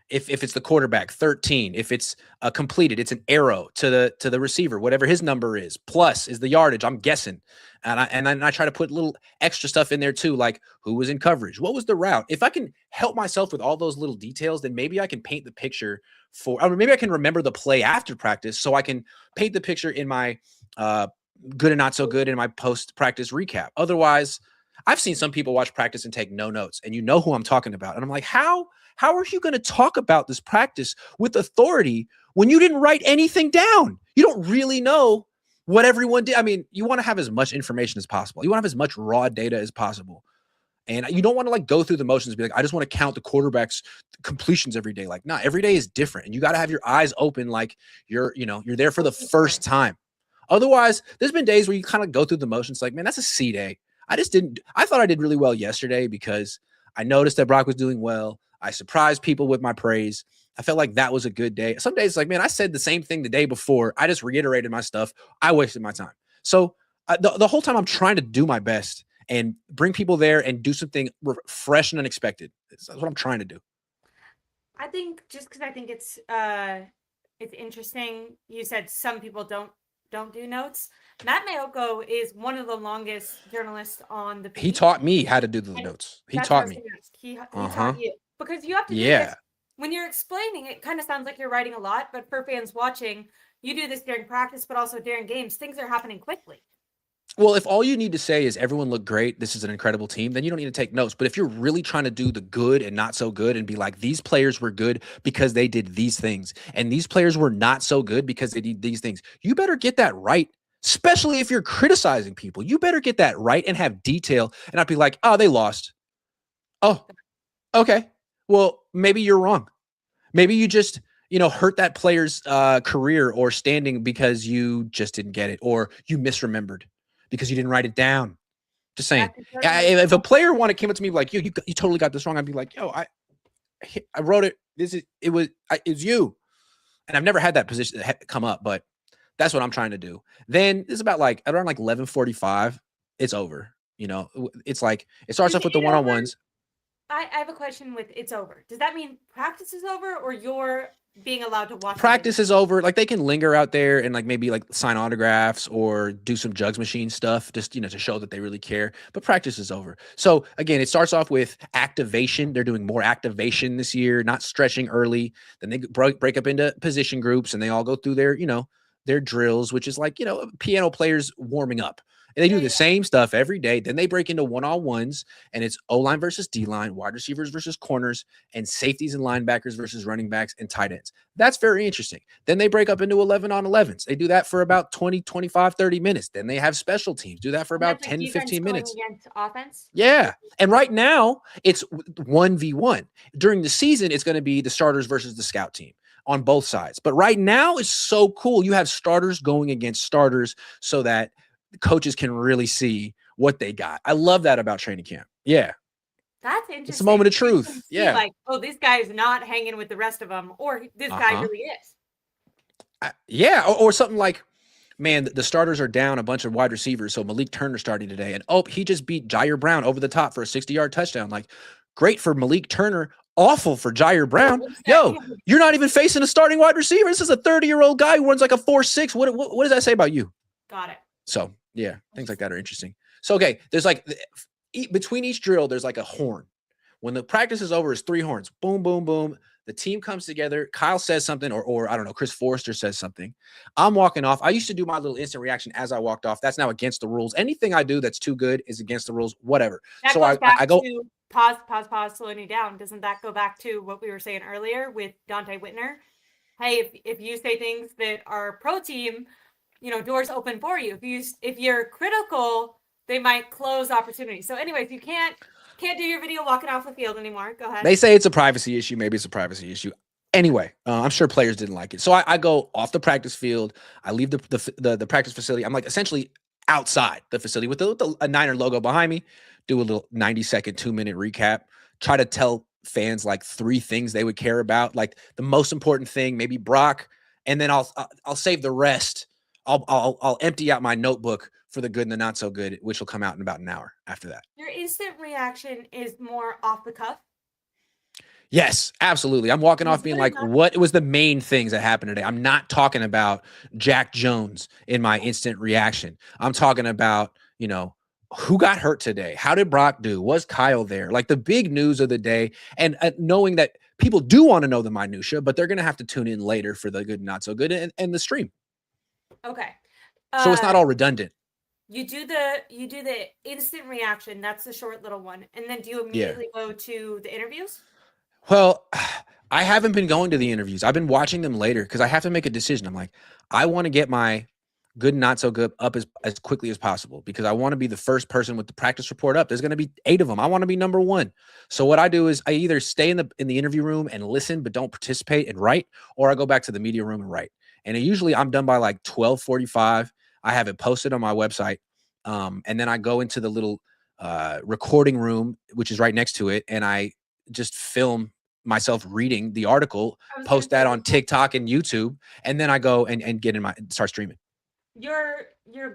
Speaker 2: it's the quarterback, 13. If it's completed, it's an arrow to the receiver, whatever his number is. Plus is the yardage, I'm guessing. And then I try to put little extra stuff in there too, like who was in coverage, what was the route. If I can help myself with all those little details, then maybe I can paint the picture or maybe I can remember the play after practice, so I can paint the picture in my good and not so good in my post-practice recap. Otherwise, I've seen some people watch practice and take no notes, and you know who I'm talking about. And I'm like, how are you going to talk about this practice with authority when you didn't write anything down? You don't really know what everyone did. I mean, you want to have as much information as possible. You want to have as much raw data as possible. And you don't want to like go through the motions and be like, I just want to count the quarterback's completions every day. Like, nah, every day is different. And you got to have your eyes open like you're there for the first time. Otherwise, there's been days where you kind of go through the motions like, man, that's a C day. I thought I did really well yesterday because I noticed that Brock was doing well. I surprised people with my praise. I felt like that was a good day. Some days it's like, man, I said the same thing the day before. I just reiterated my stuff. I wasted my time. So the whole time I'm trying to do my best and bring people there and do something fresh and unexpected. That's what I'm trying to do.
Speaker 5: I think just because I think it's interesting. You said some people don't do notes. Matt Mayoko is one of the longest journalists on the beat.
Speaker 2: He taught me how to do the notes. He taught me.
Speaker 5: He taught you. Because you have to do this. When you're explaining, it kind of sounds like you're writing a lot, but for fans watching, you do this during practice, but also during games. Things are happening quickly.
Speaker 2: Well, if all you need to say is everyone looked great, this is an incredible team, then you don't need to take notes. But if you're really trying to do the good and not so good and be like, these players were good because they did these things, and these players were not so good because they did these things, you better get that right. Especially if you're criticizing people, you better get that right and have detail and not be like, oh, they lost. Oh, okay. Well, maybe you're wrong. Maybe you just, hurt that player's career or standing because you just didn't get it, or you misremembered because you didn't write it down. Just saying. If a player came up to me like, you totally got this wrong, I'd be like, yo, I wrote it. It was you. And I've never had that position come up, but that's what I'm trying to do. Then it's about like around like 11:45. It's over. It's like it starts off with the one-on-ones.
Speaker 5: I have a question with it's over. Does that mean practice is over, or you're being allowed to watch?
Speaker 2: Practice is over. Like they can linger out there and like maybe like sign autographs or do some jugs machine stuff, just to show that they really care. But practice is over. So again, it starts off with activation. They're doing more activation this year, not stretching early. Then they break up into position groups and they all go through their drills, which is like, piano players warming up. And they do the same stuff every day. Then they break into one-on-ones, and it's O-line versus D-line, wide receivers versus corners, and safeties and linebackers versus running backs and tight ends. That's very interesting. Then they break up into 11-on-11s. They do that for about 20, 25, 30 minutes. Then they have special teams. Do that for about 10, 15 minutes.
Speaker 5: Against offense?
Speaker 2: Yeah. And right now, it's 1v1. During the season, it's going to be the starters versus the scout team on both sides. But right now, it's so cool. You have starters going against starters so that coaches can really see what they got. I love that about training camp. Yeah.
Speaker 5: That's interesting.
Speaker 2: It's a moment of truth. Yeah.
Speaker 5: Like, oh, this guy's not hanging with the rest of them, or this guy really is.
Speaker 2: Yeah. Or something like, man, the starters are down a bunch of wide receivers. So Malik Turner starting today. And he just beat Jair Brown over the top for a 60-yard touchdown. Like, great for Malik Turner. Awful for Jair Brown. Yo, you're not even facing a starting wide receiver. This is a 30-year-old guy who runs like a 4.6. What does that say about you?
Speaker 5: Got it.
Speaker 2: So, yeah, things like that are interesting. So, okay, there's like between each drill, there's like a horn. When the practice is over, it's 3 horns. Boom, boom, boom. The team comes together. Kyle says something, or I don't know, Chris Forrester says something. I'm walking off. I used to do my little instant reaction as I walked off. That's now against the rules. Anything I do that's too good is against the rules, whatever.
Speaker 5: That
Speaker 2: So
Speaker 5: goes back
Speaker 2: I go.
Speaker 5: to pause, slowing you down. Doesn't that go back to what we were saying earlier with Dante Whitner? Hey, if you say things that are pro team, doors open for you. If you're critical, they might close opportunities. So anyways, you can't do your video walking off the field anymore. Go ahead.
Speaker 2: They say it's a privacy issue. Maybe it's a privacy issue. Anyway, I'm sure players didn't like it. So I go off the practice field. I leave the practice facility. I'm like essentially outside the facility with a Niner logo behind me. Do a little 90-second, 2-minute recap. Try to tell fans like 3 things they would care about, like the most important thing, maybe Brock, and then I'll save the rest. I'll empty out my notebook for the good and the not so good, which will come out in about an hour after that.
Speaker 5: Your instant reaction is more off the cuff.
Speaker 2: Yes, absolutely. I'm walking off being like, what was the main things that happened today? I'm not talking about Jack Jones in my instant reaction. I'm talking about, who got hurt today? How did Brock do? Was Kyle there? Like the big news of the day, and knowing that people do want to know the minutia, but they're going to have to tune in later for the good and not so good and the stream.
Speaker 5: Okay.
Speaker 2: So it's not all redundant.
Speaker 5: You do the instant reaction. That's the short little one. And then do you immediately go to the interviews?
Speaker 2: Well, I haven't been going to the interviews. I've been watching them later because I have to make a decision. I'm like, I want to get my good and not so good up as quickly as possible because I want to be the first person with the practice report up. There's going to be 8 of them. I want to be number 1. So what I do is I either stay in the interview room and listen but don't participate and write, or I go back to the media room and write. And usually I'm done by like 12:45. I have it posted on my website. And then I go into the little recording room, which is right next to it, and I just film myself reading the article, post that on TikTok and YouTube, and then I go and get start streaming.
Speaker 5: Your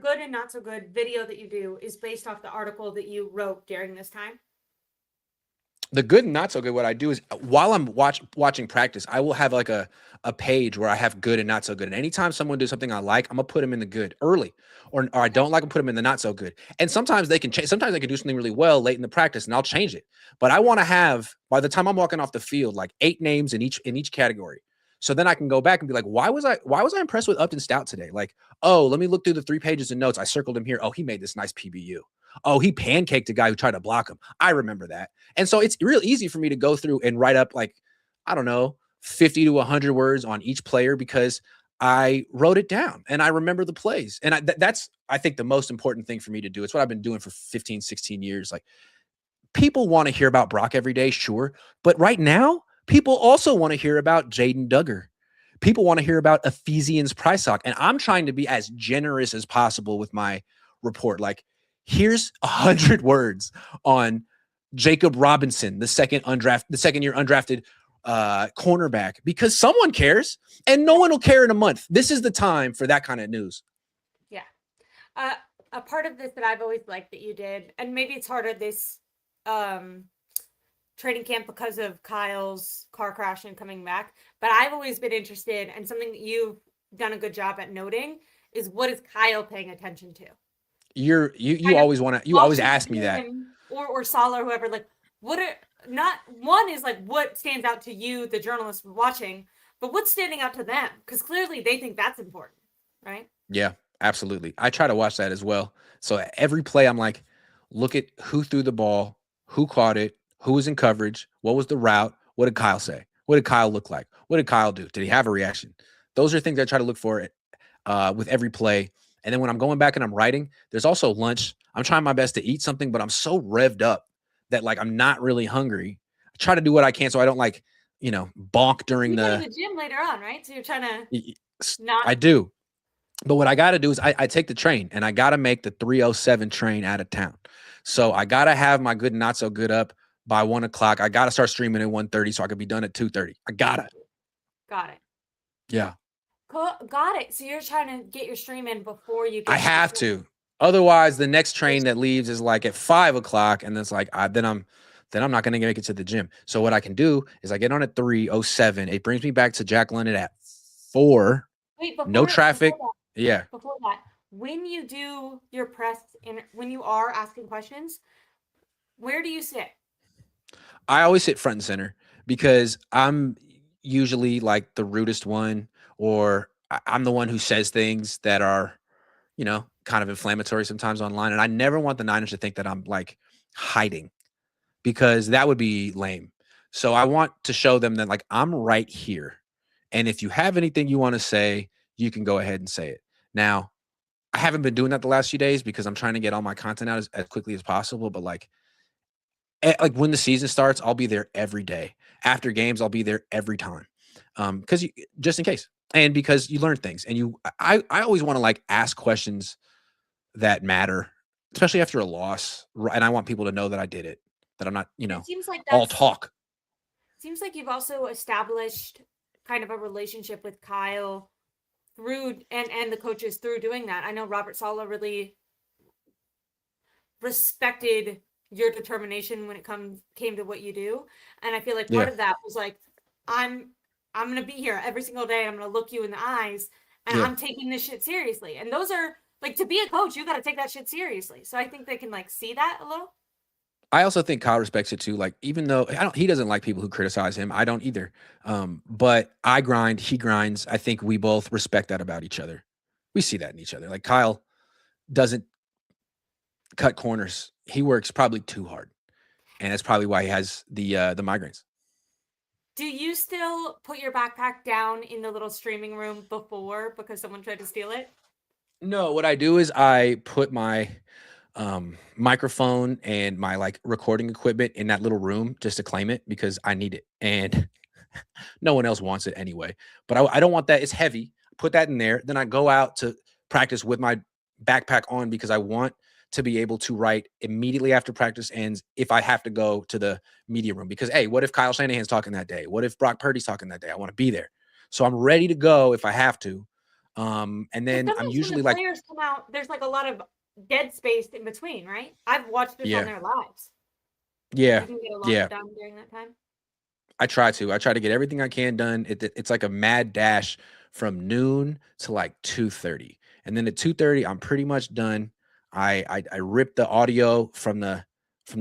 Speaker 5: good and not so good video that you do is based off the article that you wrote during this time?
Speaker 2: The good and not so good, what I do is while I'm watching practice, I will have like a page where I have good and not so good. And anytime someone does something I like, I'm gonna put them in the good early, or I don't like them, put them in the not so good. And sometimes they can change. Sometimes they can do something really well late in the practice, and I'll change it. But I want to have, by the time I'm walking off the field, like 8 names in each category. So then I can go back and be like, why was I impressed with Upton Stout today? Like, oh, let me look through the 3 pages of notes. I circled him here. Oh, he made this nice PBU. Oh, he pancaked a guy who tried to block him. I remember that. And so it's real easy for me to go through and write up like, I don't know, 50 to 100 words on each player because I wrote it down and I remember the plays. And that's, I think, the most important thing for me to do. It's what I've been doing for 15, 16 years. Like, people want to hear about Brock every day, sure. But right now, people also want to hear about Jaden Duggar. People want to hear about Ephesians Prysock. And I'm trying to be as generous as possible with my report. Like, here's 100 words on Jacob Robinson, the second year undrafted cornerback, because someone cares and no one will care in a month. This is the time for that kind of news.
Speaker 5: Yeah. A part of this that I've always liked that you did, and maybe it's harder this training camp because of Kyle's car crash and coming back, but I've always been interested, and something that you've done a good job at noting is, what is Kyle paying attention to? You
Speaker 2: always ask me that,
Speaker 5: or Sala or whoever, like, one is like, what stands out to you, the journalist watching, but what's standing out to them? Because clearly they think that's important, right?
Speaker 2: Yeah, absolutely. I try to watch that as well. So every play, I'm like, look at who threw the ball, who caught it, who was in coverage, what was the route, what did Kyle say, what did Kyle look like, what did Kyle do, did he have a reaction? Those are things I try to look for with every play. And then when I'm going back and I'm writing, there's also lunch. I'm trying my best to eat something, but I'm so revved up that like I'm not really hungry. I try to do what I can so I don't like, bonk during
Speaker 5: go to the gym later on, right? So you're trying to not.
Speaker 2: I do. But what I got to do is I take the train, and I got to make the 3:07 train out of town. So I got to have my good and not so good up by 1 o'clock. I got to start streaming at 1:30 so I could be done at 2:30. I got it.
Speaker 5: Got it.
Speaker 2: Yeah.
Speaker 5: Got it. So you're trying to get your stream in before you.
Speaker 2: I have to. Otherwise, the next train that leaves is like at 5 o'clock, and it's like then I'm not going to make it to the gym. So what I can do is I get on at 3:07. It brings me back to Jack London at 4.
Speaker 5: Wait,
Speaker 2: no traffic.
Speaker 5: Before that, when you do your press when you are asking questions, Where do you sit?
Speaker 2: I always sit front and center because I'm usually like the rudest one, or I'm the one who says things that are, kind of inflammatory sometimes online. And I never want the Niners to think that I'm like hiding, because that would be lame. So I want to show them that, like, I'm right here. And if you have anything you want to say, you can go ahead and say it. Now, I haven't been doing that the last few days because I'm trying to get all my content out as quickly as possible. But like when the season starts, I'll be there every day. After games, I'll be there every time. Because just in case. And because you learn things, and I always want to like ask questions that matter, especially after a loss. And I want people to know that I did it, that I'm not,
Speaker 5: It seems like
Speaker 2: all talk.
Speaker 5: Seems like you've also established kind of a relationship with Kyle through and the coaches through doing that. I know Robert Saleh really respected your determination when it came to what you do, and I feel like part of that was like, I'm gonna be here every single day. I'm gonna look you in the eyes, and I'm taking this shit seriously. And those are like, to be a coach, you got to take that shit seriously. So I think they can like see that a little.
Speaker 2: I also think Kyle respects it too. Like, even though he doesn't like people who criticize him. I don't either. But I grind, he grinds. I think we both respect that about each other. We see that in each other. Like, Kyle doesn't cut corners. He works probably too hard. And that's probably why he has the migraines.
Speaker 5: Do you still put your backpack down in the little streaming room before because someone tried to steal it?
Speaker 2: No, what I do is I put my microphone and my like recording equipment in that little room just to claim it, because I need it, and no one else wants it anyway. But I don't want that. It's heavy. Put that in there. Then I go out to practice with my backpack on, because I want to be able to write immediately after practice ends if I have to go to the media room. Because, hey, what if Kyle Shanahan's talking that day? What if Brock Purdy's talking that day? I want to be there. So I'm ready to go if I have to. And then I'm usually
Speaker 5: when the players come out, there's like a lot of dead space in between, right? I've watched this on their lives.
Speaker 2: Yeah.
Speaker 5: You can get a lot done during that time.
Speaker 2: I try to get everything I can done. It's like a mad dash from noon to like 2:30. And then at 2:30, I'm pretty much done. I rip the audio from the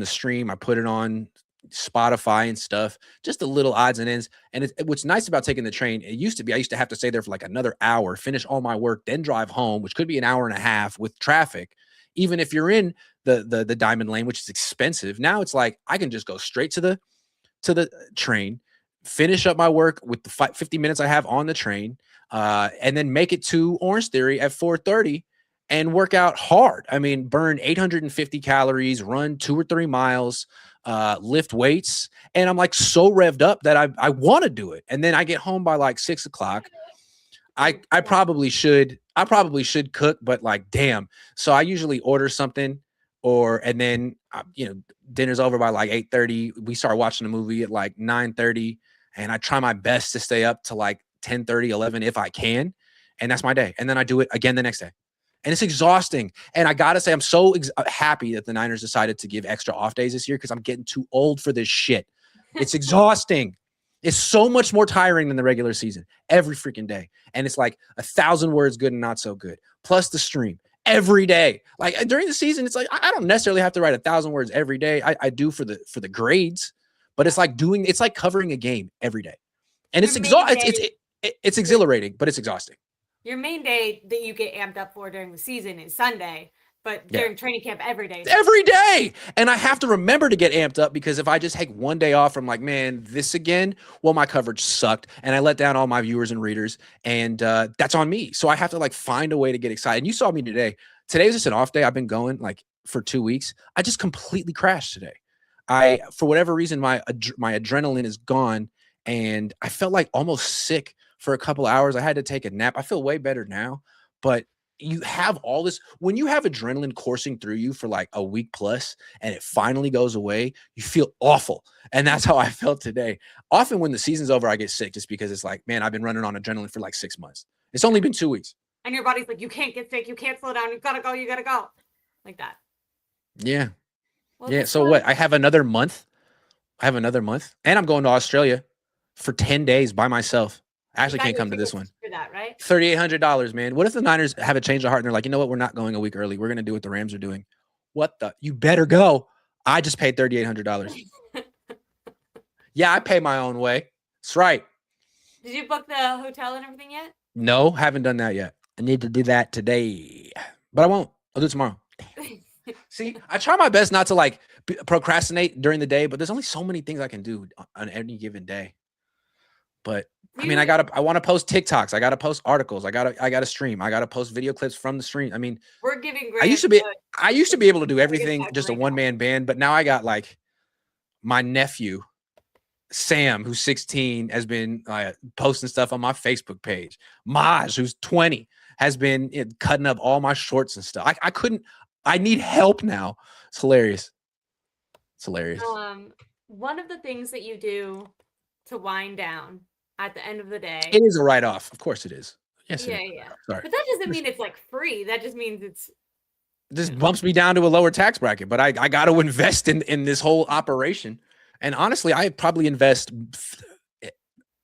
Speaker 2: stream. I put it on Spotify and stuff, just the little odds and ends. And what's nice about taking the train, I used to have to stay there for like another hour, finish all my work, then drive home, which could be an hour and a half with traffic. Even if you're in the diamond lane, which is expensive. Now it's like I can just go straight to the train, finish up my work with the 50 minutes I have on the train, and then make it to Orange Theory at 4:30 and work out hard. I mean, burn 850 calories, run 2 or 3 miles, lift weights. And I'm like so revved up that I want to do it. And then I get home by like 6 o'clock. I probably should cook, but like, damn. So I usually order something, and then, dinner's over by like 8:30. We start watching a movie at like 9:30, and I try my best to stay up to like 10:30, 11 if I can. And that's my day. And then I do it again the next day. And it's exhausting. And I got to say, I'm so happy that the Niners decided to give extra off days this year, because I'm getting too old for this shit. It's exhausting. It's so much more tiring than the regular season every freaking day. And it's like 1,000 words good and not so good, plus the stream every day. Like during the season, it's like I don't necessarily have to write 1,000 words every day. I do for the grades, but it's like covering a game every day. And it's it's exhilarating, but it's exhausting.
Speaker 5: Your main day that you get amped up for during the season is Sunday, but during training camp every day.
Speaker 2: Every day. And I have to remember to get amped up, because if I just take one day off, I'm like, man, this again, well, my coverage sucked and I let down all my viewers and readers, and that's on me. So I have to like find a way to get excited. And you saw me today. Today was just an off day. I've been going like for 2 weeks. I just completely crashed today. For whatever reason, my adrenaline is gone, and I felt like almost sick for a couple hours. I had to take a nap. I feel way better now, but you have all this, when you have adrenaline coursing through you for like a week plus and it finally goes away, you feel awful. And that's how I felt today. Often when the season's over, I get sick just because it's like, man, I've been running on adrenaline for like 6 months. It's only been 2 weeks.
Speaker 5: And your body's like, you can't get sick. You can't slow down. You gotta go. Like that.
Speaker 2: Yeah.
Speaker 5: Well,
Speaker 2: yeah. So what? I have another month. And I'm going to Australia for 10 days by myself. I actually can't come to this one.
Speaker 5: For that, right?
Speaker 2: $3,800, man. What if the Niners have a change of heart and they're like, you know what? We're not going a week early. We're going to do what the Rams are doing. What the? You better go. I just paid $3,800. Yeah, I pay my own way. That's right.
Speaker 5: Did you book the hotel and everything yet?
Speaker 2: No, haven't done that yet. I need to do that today, but I won't. I'll do it tomorrow. See, I try my best not to like procrastinate during the day, but there's only so many things I can do on any given day. But I mean, I want to post TikToks. I got to post articles. I got to stream. I got to post video clips from the stream. I mean,
Speaker 5: We're giving
Speaker 2: I used to be able to do everything just a one-man band, but now I got like my nephew, Sam, who's 16, has been posting stuff on my Facebook page. Maj, who's 20, has been cutting up all my shorts and stuff. I need help now. It's hilarious. It's hilarious.
Speaker 5: One of the things that you do to wind down at the end of the day.
Speaker 2: It is a write-off. Of course it is. Yes.
Speaker 5: Yeah.
Speaker 2: Sorry.
Speaker 5: But that doesn't mean it's like free. That just means it's
Speaker 2: just bumps me down to a lower tax bracket. But I got to invest in this whole operation. And honestly, I probably invest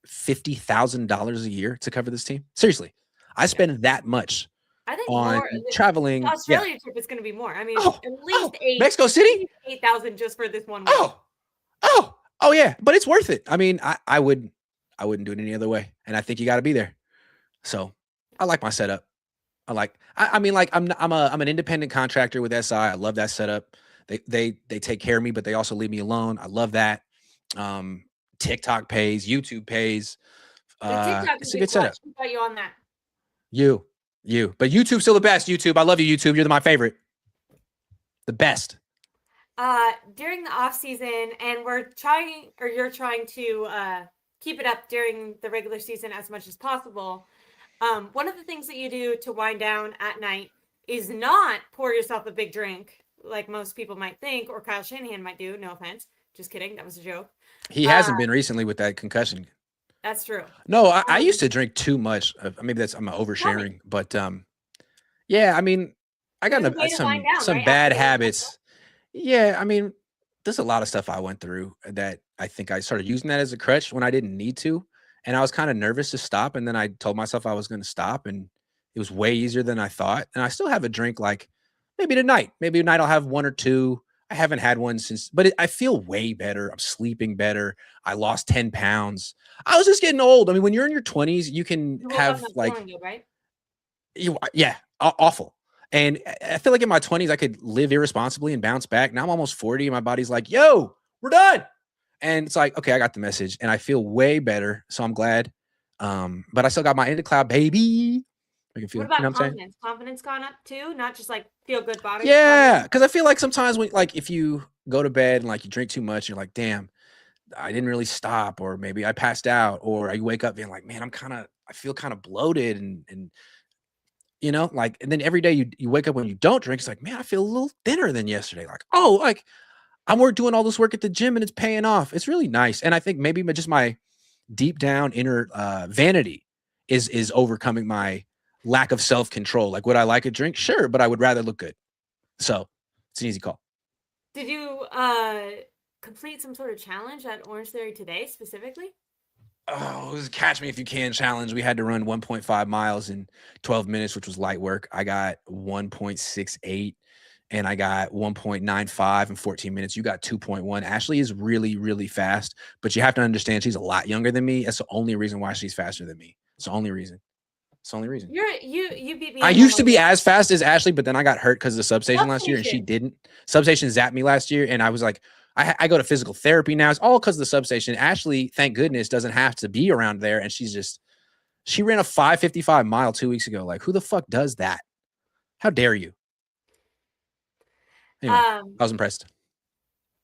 Speaker 2: $50,000 a year to cover this team. Seriously, I spend that much.
Speaker 5: I think
Speaker 2: on
Speaker 5: more
Speaker 2: traveling.
Speaker 5: The Australia trip is going to be more. I mean, at least
Speaker 2: Mexico City,
Speaker 5: 8,000 just for this one week.
Speaker 2: Oh yeah, but it's worth it. I mean, I wouldn't do it any other way, and I think you got to be there. So I like my setup. I'm an independent contractor with SI. I love that setup. They take care of me, but they also leave me alone. I love that. TikTok pays, YouTube pays. It's a good setup.
Speaker 5: Who got you on that?
Speaker 2: You, but YouTube's still the best. YouTube, I love you, YouTube. You're my favorite, the best.
Speaker 5: During the off season, and you're trying to keep it up during the regular season as much as possible. One of the things that you do to wind down at night is not pour yourself a big drink like most people might think, or Kyle Shanahan might do. No offense, just kidding. That was a joke.
Speaker 2: He hasn't been recently with that concussion.
Speaker 5: That's true.
Speaker 2: No, I used to drink too much. Maybe I'm oversharing, but yeah, I mean, I got some bad habits. Yeah, I mean, there's a lot of stuff I went through that I think I started using that as a crutch when I didn't need to, and I was kind of nervous to stop, and then I told myself I was going to stop, and it was way easier than I thought. And I still have a drink, like maybe tonight. Maybe tonight I'll have one or two. I haven't had one since, but I feel way better. I'm sleeping better. I lost 10 pounds. I was just getting old. I mean, when you're in your 20s, you can have like,
Speaker 5: right?
Speaker 2: Yeah, awful. And I feel like in my 20s, I could live irresponsibly and bounce back. Now I'm almost 40 and my body's like, yo, we're done. And it's like, okay, I got the message and I feel way better. So I'm glad. But I still got my end of cloud, baby. I can feel,
Speaker 5: what about
Speaker 2: you know what I'm
Speaker 5: confidence? Saying? Confidence gone up too? Not just like feel good body?
Speaker 2: Yeah. Cause I feel like sometimes when, like, if you go to bed and like you drink too much, you're like, damn, I didn't really stop, or maybe I passed out, or you wake up being like, man, I feel kind of bloated and you know, like, and then every day you wake up when you don't drink, it's like, man, I feel a little thinner than yesterday. Like, oh, like I'm doing all this work at the gym and it's paying off. It's really nice. And I think maybe just my deep down inner vanity is overcoming my lack of self-control. Like, would I like a drink? Sure, but I would rather look good. So it's an easy call.
Speaker 5: Did you complete some sort of challenge at Orange Theory today specifically?
Speaker 2: Oh, it was a catch me if you can challenge. We had to run 1.5 miles in 12 minutes, which was light work. I got 1.68 and I got 1.95 in 14 minutes. You got 2.1. Ashley is really, really fast, but you have to understand she's a lot younger than me. That's the only reason why she's faster than me. It's the only reason. It's the only reason.
Speaker 5: You beat me.
Speaker 2: I used to be as fast as Ashley, but then I got hurt because of the substation last year and she didn't. Substation zapped me last year and I was like, I go to physical therapy now. It's all because of the substation. Ashley, thank goodness, doesn't have to be around there. And she ran a 5:55 mile 2 weeks ago. Like, who the fuck does that? How dare you? Anyway, I was impressed.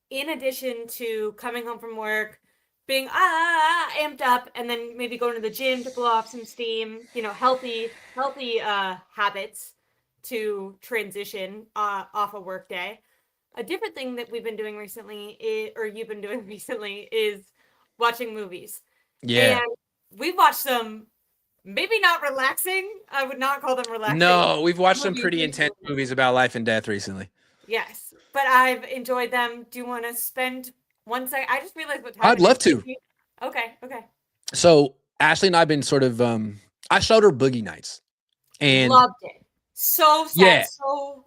Speaker 5: In addition to coming home from work, being amped up, and then maybe going to the gym to blow off some steam, you know, healthy habits to transition off a work day. A different thing that we've been doing recently you've been doing recently is watching movies.
Speaker 2: Yeah.
Speaker 5: And we've watched some, maybe not relaxing. I would not call them relaxing.
Speaker 2: No, we've watched some pretty intense movies about life and death recently.
Speaker 5: Yes, but I've enjoyed them. Do you want to spend 1 second? I just realized what time
Speaker 2: I'd love to.
Speaker 5: Okay.
Speaker 2: So Ashley and I've been sort of, I showed her Boogie Nights. And
Speaker 5: loved it. So sad.
Speaker 2: Yeah.
Speaker 5: So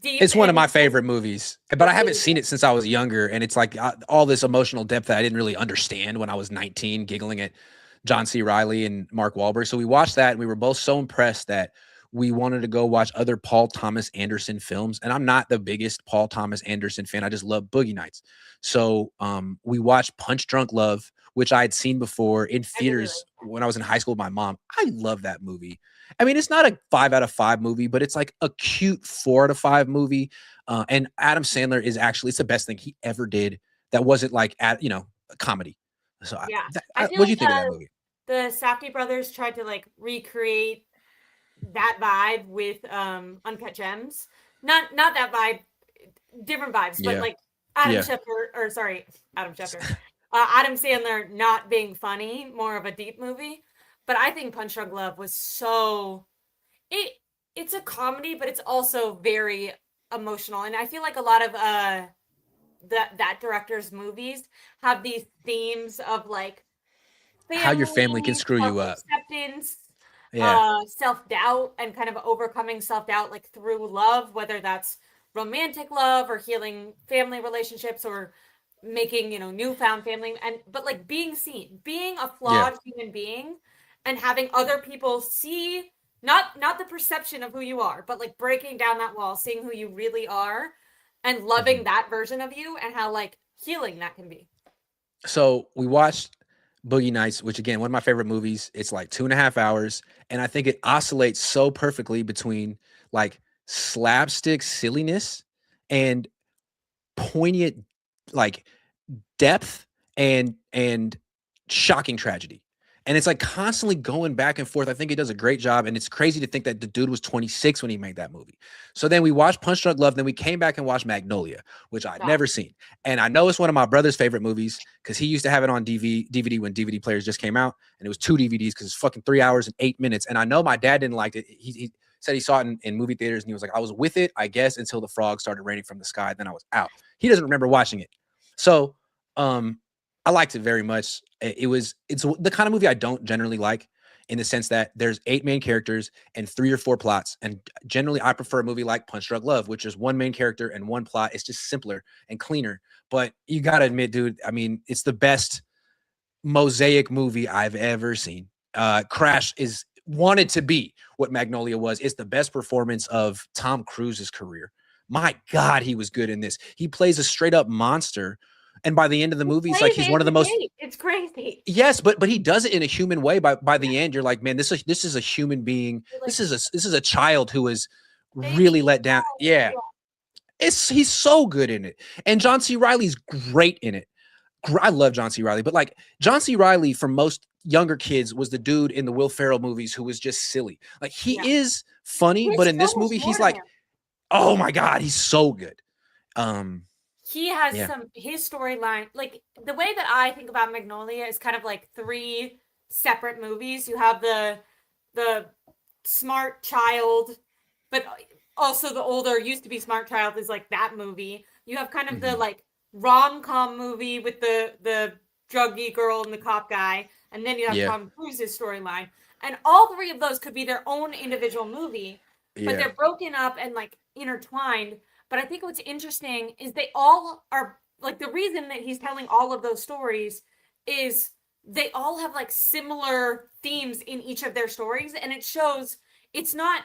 Speaker 5: deep.
Speaker 2: It's one of
Speaker 5: and
Speaker 2: my
Speaker 5: it's, like,
Speaker 2: favorite movies, but I haven't seen it since I was younger, and it's like all this emotional depth that I didn't really understand when I was 19, giggling at John C. Reilly and Mark Wahlberg. So we watched that, and we were both so impressed that we wanted to go watch other Paul Thomas Anderson films. And I'm not the biggest Paul Thomas Anderson fan. I just love Boogie Nights. So we watched Punch Drunk Love, which I had seen before in
Speaker 5: I really like
Speaker 2: theaters when I was in high school with my mom. I love that movie. I mean, it's not a 5 out of 5 movie, but it's like a cute 4 out of 5 movie. And Adam Sandler is actually, it's the best thing he ever did. That wasn't like a comedy. So
Speaker 5: Yeah.
Speaker 2: what
Speaker 5: I
Speaker 2: do
Speaker 5: feel
Speaker 2: you
Speaker 5: like
Speaker 2: think of that movie?
Speaker 5: the Safdie brothers tried to like recreate that vibe with Uncut Gems. Not that vibe, different vibes, but
Speaker 2: Yeah.
Speaker 5: like Adam
Speaker 2: Yeah.
Speaker 5: Adam Sandler not being funny, more of a deep movie. But I think Punch Drunk Love was so it's a comedy, but it's also very emotional. And I feel like a lot of that director's movies have these themes of like
Speaker 2: How your family can screw you up.
Speaker 5: acceptance,
Speaker 2: Yeah.
Speaker 5: self-doubt, and kind of overcoming self-doubt like through love, whether that's romantic love or healing family relationships or making newfound family, but like being seen, being a flawed human being, and having other people see not the perception of who you are, but like breaking down that wall, seeing who you really are, and loving that version of you, and how like healing that can be.
Speaker 2: So we watched Boogie Nights, which again, one of my favorite movies. It's like 2.5 hours. And I think it oscillates so perfectly between like slapstick silliness and poignant like depth and shocking tragedy. And it's like constantly going back and forth. I think he does a great job. And it's crazy to think that the dude was 26 when he made that movie. So then we watched Punch Drunk Love. Then we came back and watched Magnolia, which I'd never seen. And I know it's one of my brother's favorite movies because he used to have it on DVD when DVD players just came out. And it was 2 DVDs because it's fucking 3 hours and 8 minutes. And I know my dad didn't like it. He said he saw it in movie theaters. And he was like, I was with it, I guess, until the frogs started raining from the sky. Then I was out. He doesn't remember watching it. So I liked it very much. It's the kind of movie I don't generally like, in the sense that there's 8 main characters and 3 or 4 plots. And generally I prefer a movie like Punch Drunk Love, which is 1 main character and 1 plot. It's just simpler and cleaner. But you got to admit, dude, I mean, it's the best mosaic movie I've ever seen. Crash is wanted to be what Magnolia was. It's the best performance of Tom Cruise's career. My God, he was good in this. He plays a straight up monster. And by the end of the movie, it's like he's one of the most.
Speaker 5: It's crazy.
Speaker 2: Yes, but he does it in a human way. By the end, you're like, man, this is a human being. This is a child who is really let down. Yeah, he's so good in it. And John C. Reilly's great in it. I love John C. Reilly, but like John C. Reilly, for most younger kids, was the dude in the Will Ferrell movies who was just silly. Like he is funny, but in this movie, he's like, oh my God, he's so good.
Speaker 5: He has his storyline, like the way that I think about Magnolia is kind of like 3 separate movies. You have the smart child, but also the older used to be smart child is like that movie. You have kind of the like rom-com movie with the druggy girl and the cop guy, and then you have Tom Cruise's storyline. And all 3 of those could be their own individual movie, but they're broken up and like intertwined. But I think what's interesting is they all are like, the reason that he's telling all of those stories is they all have like similar themes in each of their stories. And it shows it's not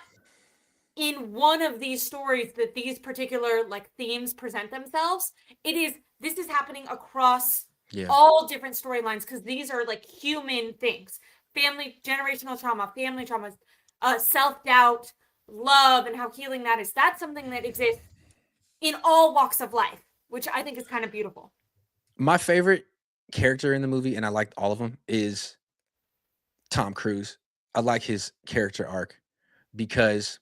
Speaker 5: in one of these stories that these particular like themes present themselves. This is happening across all different storylines, because these are like human things: family, generational trauma, family traumas, self-doubt, love, and how healing that is. That's something that exists in all walks of life, which I think is kind of beautiful.
Speaker 2: My favorite character in the movie, and I liked all of them, is Tom Cruise. I like his character arc because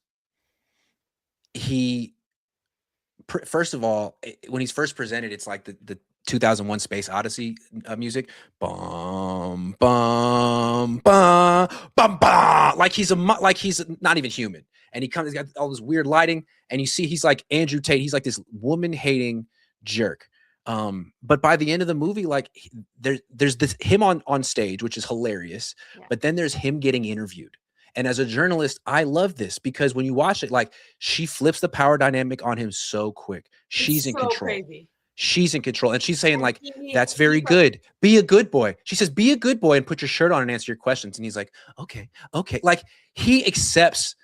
Speaker 2: first of all, when he's first presented, it's like the 2001 Space Odyssey music. Bum, bum, bum, bum, bum. Like he's not even human. And he's got all this weird lighting, and you see he's like Andrew Tate. He's like this woman-hating jerk. But by the end of the movie, like there's this him on stage, which is hilarious. Yeah. But then there's him getting interviewed, And as a journalist, I love this because when you watch it, like she flips the power dynamic on him so quick. She's in
Speaker 5: so
Speaker 2: control.
Speaker 5: crazy.
Speaker 2: She's in control. And she's saying
Speaker 5: And
Speaker 2: like,
Speaker 5: he-
Speaker 2: that's
Speaker 5: he,
Speaker 2: very
Speaker 5: like,
Speaker 2: good. Be a good boy. She says, be a good boy and put your shirt on and answer your questions. And he's like, okay. Like he accepts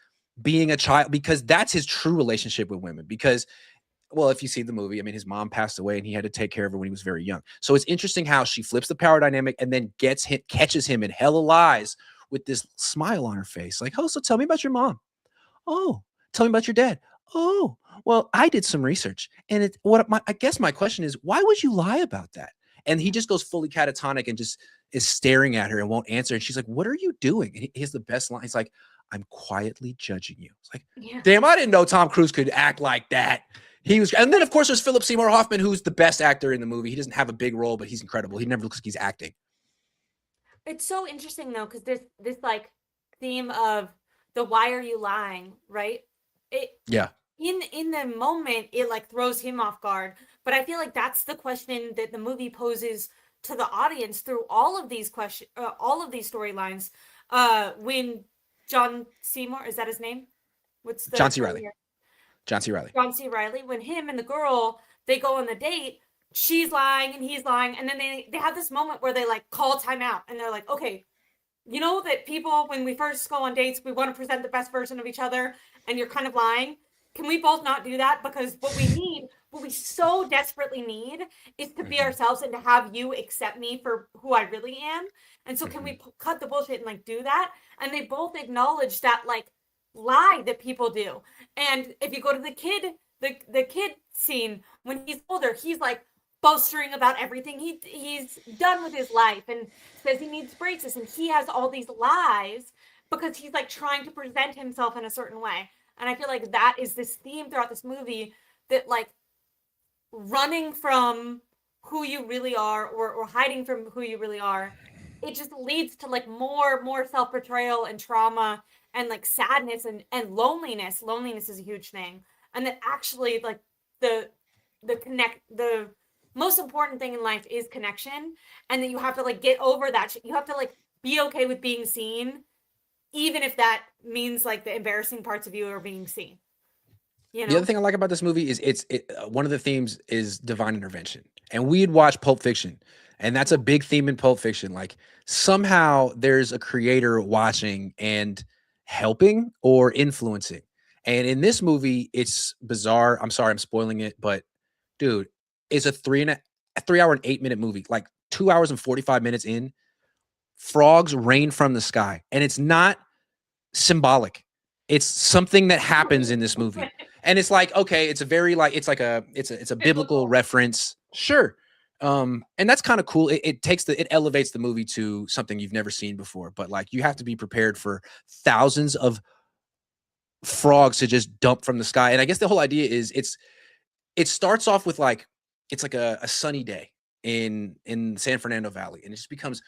Speaker 2: being a child because that's his true relationship with women. Because, well, if you see the movie, I mean, his mom passed away and he had to take care of her when he was very young. So it's interesting how she flips the power dynamic and then catches him in hella lies with this smile on her face. Like, oh, so tell me about your mom. Oh, tell me about your dad. Oh, well, I did some research, and I guess my question is, why would you lie about that? And he just goes fully catatonic and just is staring at her and won't answer. And she's like, "What are you doing?" And he has the best line. He's like, "I'm quietly judging you." It's like,
Speaker 5: Yeah.
Speaker 2: damn, I didn't know Tom Cruise could act like that. He was, and then of course there's Philip Seymour Hoffman, who's the best actor in the movie. He doesn't have a big role, but he's incredible. He never looks like he's acting.
Speaker 5: It's so interesting though, because this like theme of the why are you lying, right?
Speaker 2: Yeah.
Speaker 5: In the moment it like throws him off guard, but I feel like that's the question that the movie poses to the audience through all of these all of these storylines. When John Seymour, is that his name? What's the
Speaker 2: John C. Reilly. John C. Reilly.
Speaker 5: John C. Reilly, when him and the girl, they go on the date, she's lying and he's lying, and then they have this moment where they like call time out and they're like, okay, you know that people, when we first go on dates, we want to present the best version of each other, and you're kind of lying. Can we both not do that? Because what we so desperately need is to be ourselves and to have you accept me for who I really am. And so can we cut the bullshit and like do that? And they both acknowledge that like lie that people do. And if you go to the kid scene, when he's older, he's like boasting about everything he's done with his life and says he needs braces, and he has all these lies because he's like trying to present himself in a certain way. And I feel like that is this theme throughout this movie, that like running from who you really are or hiding from who you really are, it just leads to like more self-betrayal and trauma and like sadness and loneliness. Loneliness is a huge thing. And that actually like the most important thing in life is connection, and that you have to like get over that. You have to like be okay with being seen, even if that means like the embarrassing parts of you are being seen. You know?
Speaker 2: The other thing I like about this movie is one of the themes is divine intervention. And we had watched Pulp Fiction, and that's a big theme in Pulp Fiction. Like somehow there's a creator watching and helping or influencing. And in this movie, it's bizarre. I'm sorry, I'm spoiling it, but dude, it's a 3 hour and 8 minute movie. Like 2 hours and 45 minutes in, frogs rain from the sky, and it's not symbolic. It's something that happens in this movie. And it's like, okay, it's a very like, it's a biblical reference. Sure. And that's kind of cool. It elevates the movie to something you've never seen before, but like, you have to be prepared for thousands of frogs to just dump from the sky. And I guess the whole idea is it starts off with like, it's like a sunny day in San Fernando Valley. And it just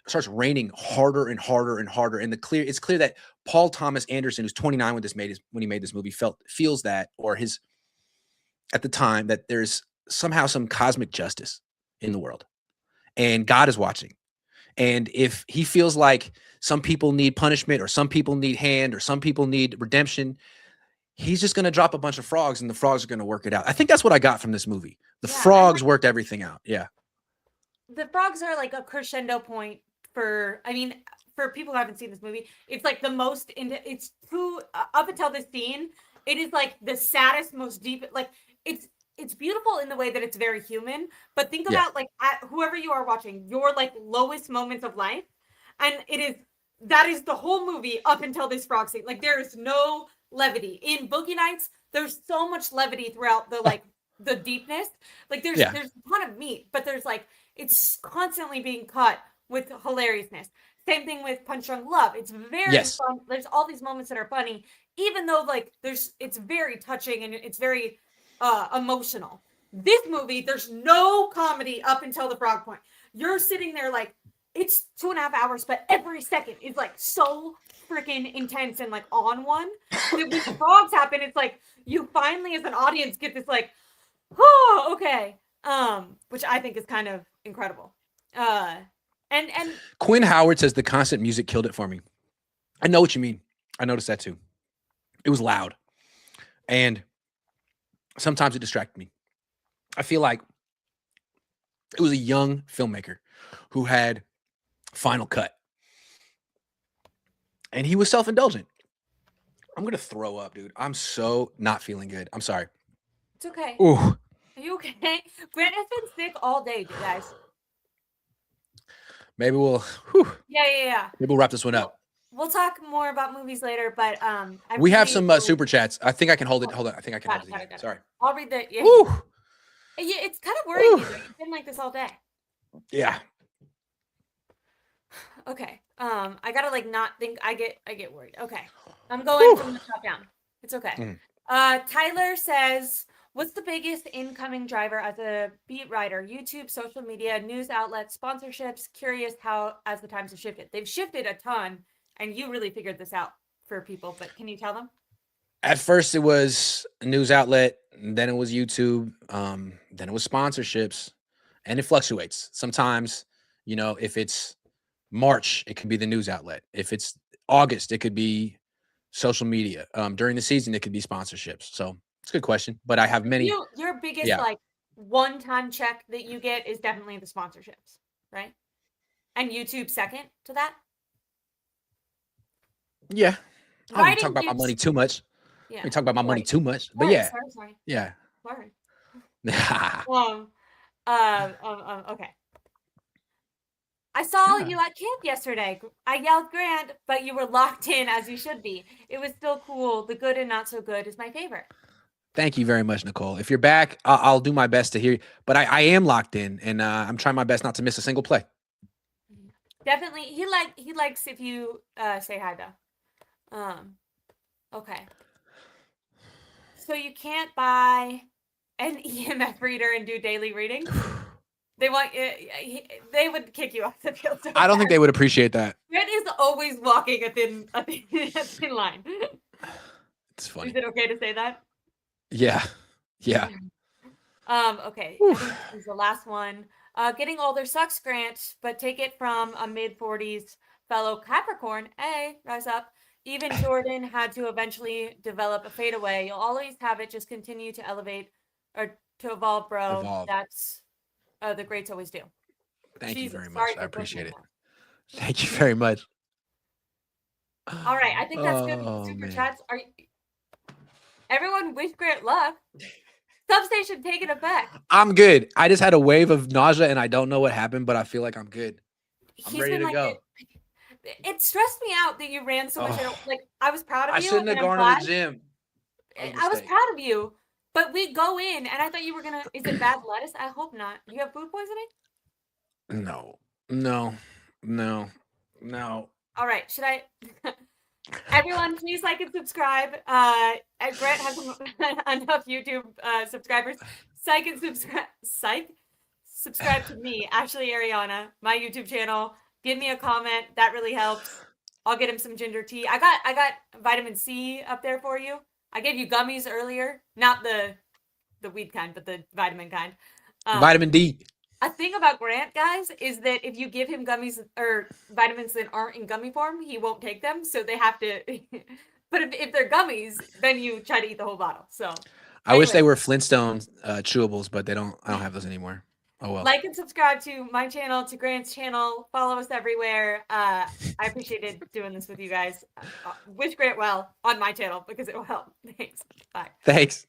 Speaker 2: starts raining harder and harder and harder. And it's clear that Paul Thomas Anderson, who's 29 when he made this movie, feels that, or at the time, that there's somehow some cosmic justice in the world and God is watching. And if he feels like some people need punishment, or some people need hand, or some people need redemption, he's just going to drop a bunch of frogs and the frogs are going to work it out. I think that's what I got from this movie. The frogs worked everything out. Yeah.
Speaker 5: The frogs are like a crescendo point for people who haven't seen this movie. It's like the most up until this scene, it is like the saddest, most deep, like it's beautiful in the way that it's very human, but think about like whoever you are watching, your like lowest moments of life, and that is the whole movie up until this frog scene. Like there is no levity in Boogie Nights. There's so much levity throughout the like the deepness. Like there's a ton of meat, but there's like it's constantly being cut with hilariousness. Same thing with Punch Drunk Love. It's very fun. There's all these moments that are funny, even though like it's very touching and it's very emotional. This movie, there's no comedy up until the frog point. You're sitting there like it's 2.5 hours, but every second is like so freaking intense and like on one. When these frogs happen, it's like you finally, as an audience, get this like, oh, okay, which I think is kind of incredible. And
Speaker 2: Quinn Howard says the constant music killed it for me. I know what you mean. I noticed that too. It was loud. And sometimes it distracted me. I feel like it was a young filmmaker who had Final Cut. And he was self-indulgent. I'm going to throw up, dude. I'm so not feeling good. I'm sorry.
Speaker 5: It's okay.
Speaker 2: Ooh.
Speaker 5: Are you okay? Grant has been sick all day, guys.
Speaker 2: Maybe we'll
Speaker 5: Yeah.
Speaker 2: maybe we'll wrap this one up.
Speaker 5: We'll talk more about movies later, but
Speaker 2: We have some super chats. I think I can hold it. Hold on. I think I can hold it.
Speaker 5: Got
Speaker 2: Again.
Speaker 5: it.
Speaker 2: Sorry.
Speaker 5: I'll read the. Yeah.
Speaker 2: Woo.
Speaker 5: Yeah, it's kind of worrying me. It's been like this all day.
Speaker 2: Yeah.
Speaker 5: Okay. I gotta like not think. I get worried. Okay. I'm going from the top down. It's okay. Tyler says, "What's the biggest incoming driver as a beat writer? YouTube, social media, news outlets, sponsorships. Curious how as the times have shifted. They've shifted a ton, and you really figured this out for people. But can you tell them?"
Speaker 2: At first, it was a news outlet, then it was YouTube, then it was sponsorships, and it fluctuates. Sometimes, if it's March, it could be the news outlet. If it's August, it could be social media. During the season, it could be sponsorships. So it's a good question, but I have many.
Speaker 5: Your biggest like one-time check that you get is definitely the sponsorships, right? And YouTube second to that.
Speaker 2: Yeah, I don't
Speaker 5: Writing
Speaker 2: talk about my
Speaker 5: gives-
Speaker 2: money too much.
Speaker 5: Yeah.
Speaker 2: I talk about my money too much, but
Speaker 5: Sorry,
Speaker 2: yeah,
Speaker 5: Sorry.
Speaker 2: yeah.
Speaker 5: Sorry.
Speaker 2: Yeah.
Speaker 5: Okay. I saw you at camp yesterday. I yelled Grant, but you were locked in as you should be. It was still cool. The good and not so good is my favorite.
Speaker 2: Thank you very much, Nicole. If you're back, I'll do my best to hear you. But I am locked in, and I'm trying my best not to miss a single play.
Speaker 5: Definitely, he likes if you say hi though. Okay. So you can't buy an EMF reader and do daily readings. They want they would kick you off the field. So
Speaker 2: I don't think they would appreciate that.
Speaker 5: Grant is always walking a thin line.
Speaker 2: It's funny.
Speaker 5: Is it okay to say that?
Speaker 2: Yeah.
Speaker 5: Okay. I think this is the last one. Getting older sucks, Grant, but take it from a mid-40s fellow Capricorn. Hey, rise up. Even Jordan had to eventually develop a fadeaway. You'll always have it. Just continue to elevate or to evolve, bro.
Speaker 2: Evolve.
Speaker 5: That's the greats always do.
Speaker 2: Thank you
Speaker 5: Jesus,
Speaker 2: very
Speaker 5: sorry
Speaker 2: much. I
Speaker 5: for
Speaker 2: appreciate it.
Speaker 5: pushing
Speaker 2: Thank you very much.
Speaker 5: All right, I think that's good with the
Speaker 2: Oh,
Speaker 5: super
Speaker 2: man.
Speaker 5: chats. Everyone wish Grant luck. Substation taking effect.
Speaker 2: I'm good. I just had a wave of nausea, and I don't know what happened, but I feel like I'm good. I'm ready to go.
Speaker 5: It stressed me out that you ran so much. I was proud of you.
Speaker 2: I shouldn't have
Speaker 5: and I'm
Speaker 2: gone to the
Speaker 5: glad.
Speaker 2: gym.
Speaker 5: I was proud of you, but we go in, and I thought you were gonna. Is it bad lettuce? I hope not. You have food poisoning?
Speaker 2: No.
Speaker 5: All right. Should I? Everyone, please like and subscribe. Grant has enough YouTube subscribers. Subscribe to me, Ashley Aireonna, my YouTube channel. Give me a comment. That really helps. I'll get him some ginger tea. I got vitamin C up there for you. I gave you gummies earlier, not the weed kind, but the vitamin kind.
Speaker 2: Vitamin D.
Speaker 5: A thing about Grant, guys, is that if you give him gummies or vitamins that aren't in gummy form, he won't take them. So they have to. But if they're gummies, then you try to eat the whole bottle. So
Speaker 2: I wish they were Flintstone chewables, but I don't have those anymore. Oh well.
Speaker 5: Like and subscribe to my channel, to Grant's channel. Follow us everywhere. I appreciated doing this with you guys. Wish Grant well on my channel because it will help. Thanks. Bye.
Speaker 2: Thanks.